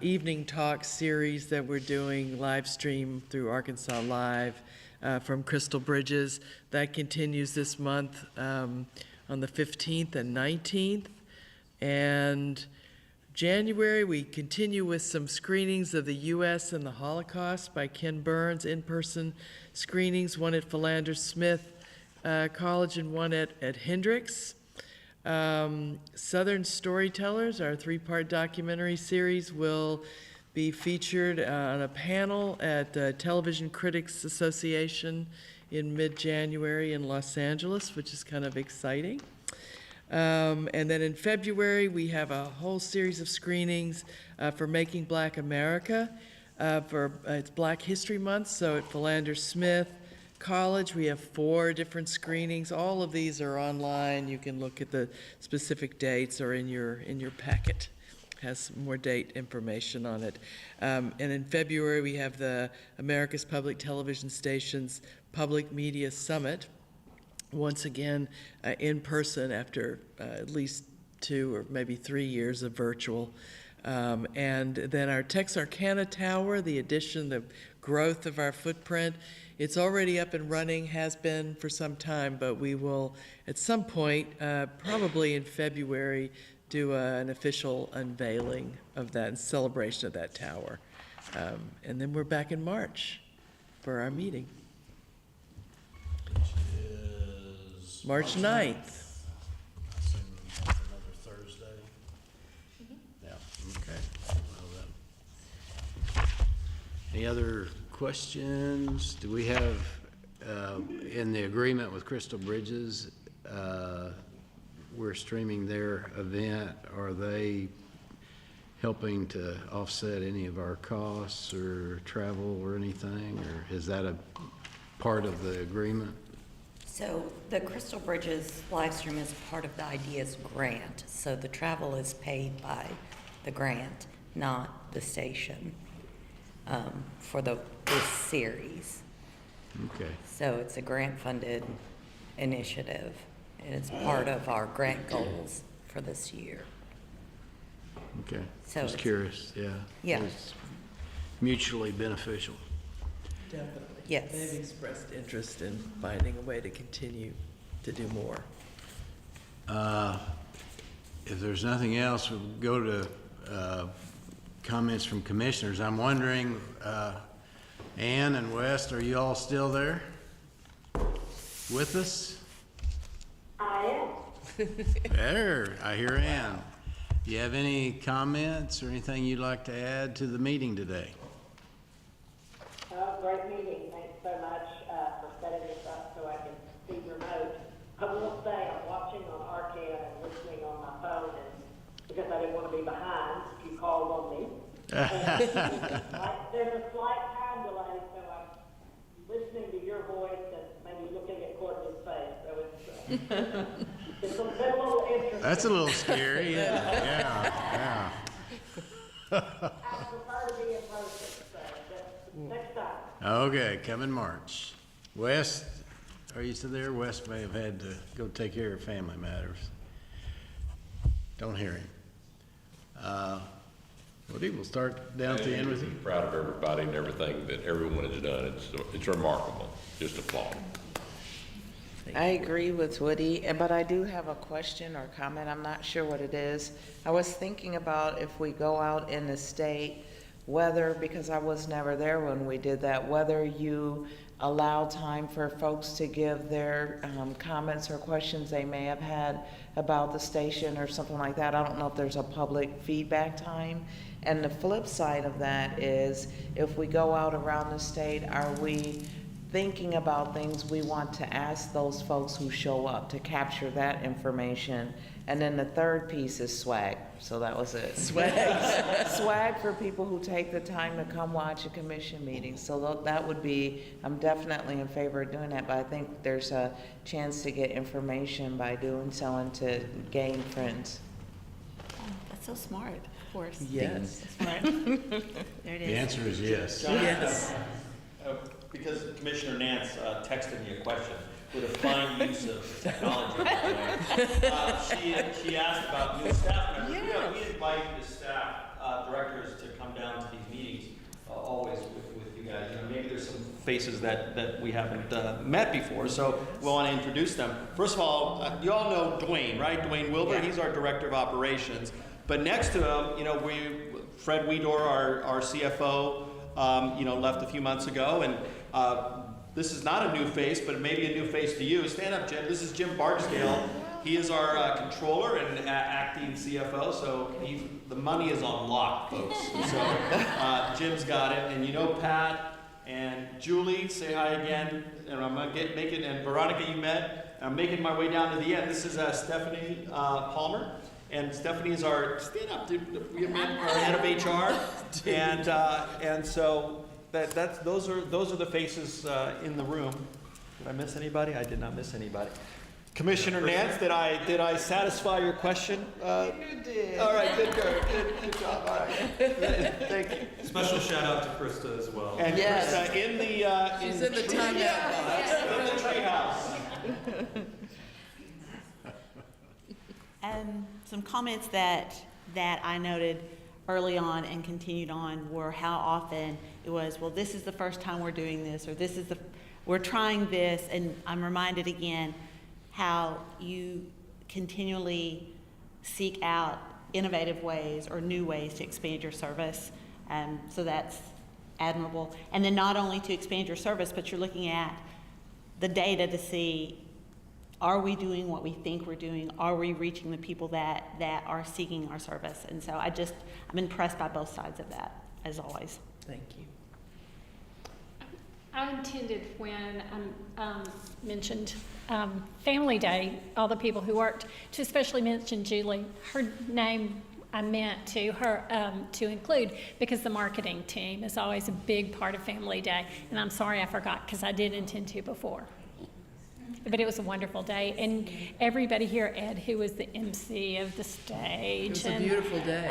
evening talk series that we're doing live stream through Arkansas Live from Crystal Bridges, that continues this month on the 15th and 19th. And January, we continue with some screenings of the U.S. and the Holocaust by Ken Burns, in-person screenings, one at Philander Smith College and one at Hendrix. Southern Storytellers, our 3-part documentary series, will be featured on a panel at the Television Critics Association in mid-January in Los Angeles, which is kind of exciting. And then in February, we have a whole series of screenings for Making Black America. It's Black History Month, so at Philander Smith College, we have 4 different screenings. All of these are online. You can look at the specific dates or in your packet. Has more date information on it. And in February, we have the America's Public Television Stations Public Media Summit, once again in person after at least 2 or maybe 3 years of virtual. And then our Texarkana Tower, the addition, the growth of our footprint, it's already up and running, has been for some time, but we will at some point, probably in February, do an official unveiling of that and celebration of that tower. And then we're back in March for our meeting. March 9th. Another Thursday. Yeah, okay. Well, any other questions? Do we have, in the agreement with Crystal Bridges, we're streaming their event. Are they helping to offset any of our costs or travel or anything? Or is that a part of the agreement? So the Crystal Bridges live stream is part of the Ideas grant. So the travel is paid by the grant, not the station, for this series. Okay. So it's a grant-funded initiative, and it's part of our grant goals for this year. Okay. So Just it's- curious, yeah. Yeah. It's mutually beneficial. Definitely. Yes. They've expressed interest in finding a way to continue to do more. If there's nothing else, we'll go to comments from commissioners. I'm wondering, Ann and West, are you all still there with us? I am. There, I hear Ann. Do you have any comments or anything you'd like to add to the meeting today? Oh, great meeting. Thanks so much for setting this up so I can see remote. I will say I'm watching on Arcade and listening on my phone, and because I didn't want to be behind, you called on me. There's a slight time delay, so I'm listening to your voice and maybe looking at Courtney's face. So it's a little interesting. That's a little scary. Yeah. I prefer to be in person, so that's next time. Okay, come in March. West, are you still there? West may have had to go take care of family matters. Don't hear him. Woody, we'll start down at the end with you. Proud of everybody and everything that everyone has done. It's remarkable. Just applaud. I agree with Woody, but I do have a question or comment. I'm not sure what it is. I was thinking about if we go out in the state, whether, because I was never there when we did that, whether you allow time for folks to give their comments or questions they may have had about the station or something like that. I don't know if there's a public feedback time. And the flip side of that is, if we go out around the state, are we thinking about things we want to ask those folks who show up to capture that information? And then the third piece is swag. So that was it. Swag. Swag for people who take the time to come watch a commission meeting. So that would be, I'm definitely in favor of doing that, but I think there's a chance to get information by doing so and to gain friends. That's so smart, of course. Yes. Smart. There it is. The answer is yes. Yes. Because Commissioner Nance texted me a question with a fine use of technology, by the way. She asked about new staff members. Yeah. We invite the staff directors to come down to these meetings, always with you guys. Maybe there's some faces that we haven't met before, so we want to introduce them. First of all, you all know Dwayne, right? Dwayne Wilbur. Yeah. He's our Director of Operations. But next to him, Fred Weedor, our CFO, left a few months ago, and this is not a new face, but maybe a new face to you. Stand up, Jim. This is Jim Barksdale. He is our controller and acting CFO, so the money is on lock, folks. So Jim's got it, and Pat and Julie, say hi again, and I'm gonna make it, and Veronica you met. I'm making my way down to the end. This is Stephanie Palmer. And Stephanie is our, stand up, our head of HR, and so those are the faces in the room. Did I miss anybody? I did not miss anybody. Commissioner Nance, did I satisfy your question? You did. All right, good job. All right, thank you. Special shout out to Krista as well. And yes. Krista She's in the timeout box. In the treehouse. And some comments that I noted early on and continued on were how often it was, well, this is the first time we're doing this, or we're trying this, and I'm reminded again how you continually seek out innovative ways or new ways to expand your service. So that's admirable. And then not only to expand your service, but you're looking at the data to see, are we doing what we think we're doing? Are we reaching the people that are seeking our service? And so I'm impressed by both sides of that, as always. Thank you. I intended when I mentioned Family Day, all the people who worked, to especially mention Julie. Her name I meant to include, because the marketing team is always a big part of Family Day. And I'm sorry I forgot, because I did intend to before. But it was a wonderful day, and everybody here, Ed, who was the MC of the stage. It was a beautiful day.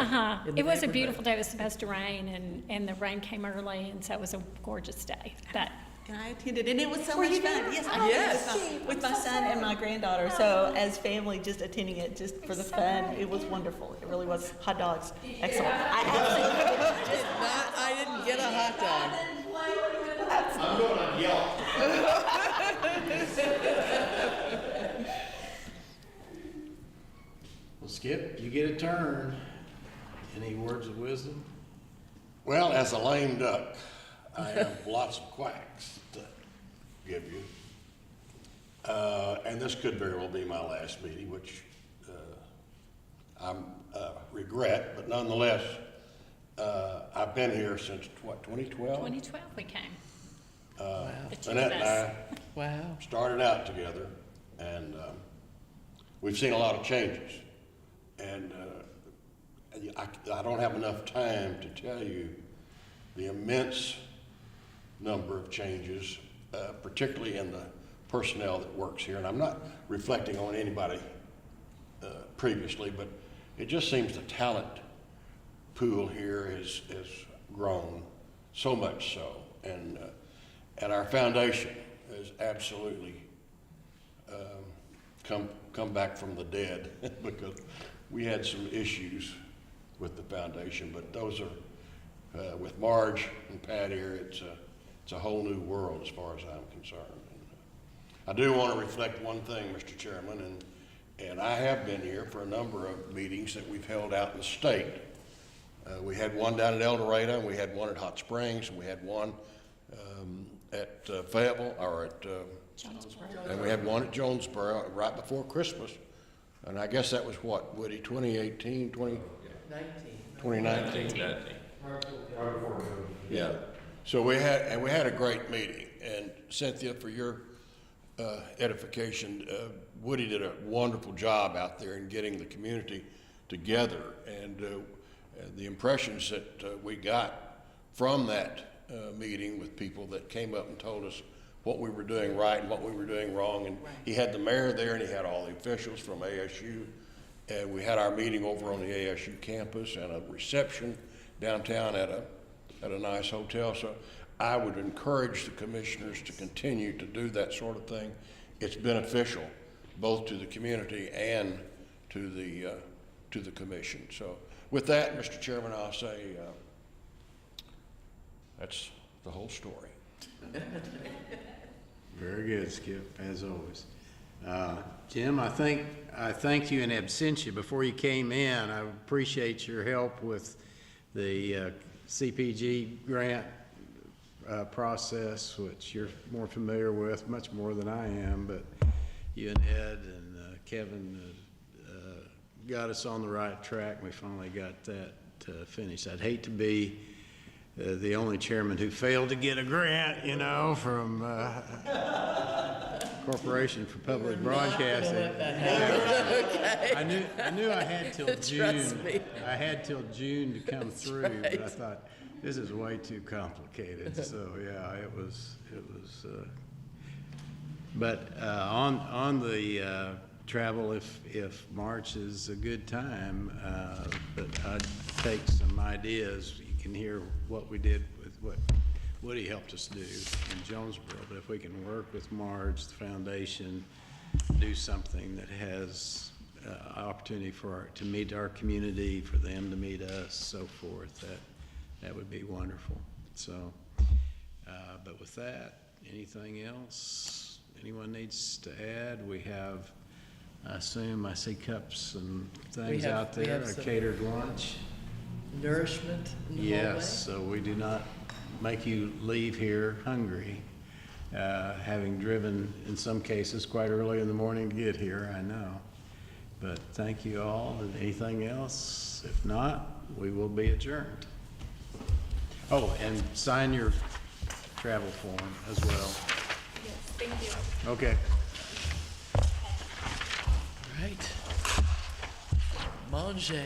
It was a beautiful day. It was supposed to rain, and the rain came early, and so it was a gorgeous day. But and I attended, and it was so much fun. Yes, I Yes. did with my son and my granddaughter. So as family, just attending it just for the fun, it was wonderful. It really was. Hot dogs, excellent. I didn't get a hot dog. I'm going on Yelp. Well, Skip, you get a turn. Any words of wisdom? Well, as a lame duck, I have lots of quacks to give you. And this could very well be my last meeting, which I'm regret, but nonetheless, I've been here since, what, 2012? 2012 we came. The two Annette of and us. I started out together, and we've seen a lot of changes. And I don't have enough time to tell you the immense number of changes, particularly in the personnel that works here. And I'm not reflecting on anybody previously, but it just seems the talent pool here has grown so much so. And our foundation has absolutely come back from the dead because we had some issues with the foundation, but those are, with Marge and Pat here, it's a whole new world as far as I'm concerned. And, I do want to reflect one thing, Mr. Chairman, and I have been here for a number of meetings that we've held out in the state. We had one down at El Dorado, and we had one at Hot Springs, and we had one at Fayetteville, or at, and we had one at Jonesboro right before Christmas. And I guess that was what, Woody, 2018, 2019? Yeah. So we had a great meeting. And Cynthia, for your edification, Woody did a wonderful job out there in getting the community together. And the impressions that we got from that meeting with people that came up and told us what we were doing right and what we were doing wrong. And he had the mayor there, and he had all the officials from ASU. And we had our meeting over on the ASU campus and a reception downtown at a nice hotel. So I would encourage the commissioners to continue to do that sort of thing. It's beneficial both to the community and to the commission. So with that, Mr. Chairman, I'll say that's the whole story. Very good, Skip, as always. Jim, I thank you in absentia before you came in. I appreciate your help with the CPG grant process, which you're more familiar with, much more than I am, but you and Ed and Kevin got us on the right track, and we finally got that finished. I'd hate to be the only chairman who failed to get a grant, you know, from Corporation for Public Broadcasting. Okay. I knew I had till June. I had till June to come through, but I thought this is way too complicated. So yeah, it was. But on the travel, if March is a good time, but I'd take some ideas. You can hear what we did with what Woody helped us do in Jonesboro, but if we can work with Marge, the foundation, do something that has opportunity to meet our community, for them to meet us, so forth, that would be wonderful. So, but with that, anything else anyone needs to add? We have, I assume, I see cups and things out there, a catered lunch. Nourishment in the Yes, so we do not make you leave here hungry, having driven, in some cases, quite early in the morning to get here, I know. But thank you all. Anything else? If not, we will be adjourned. Oh, and sign your travel form as well. Yes, thank you. Okay. Right. Manger.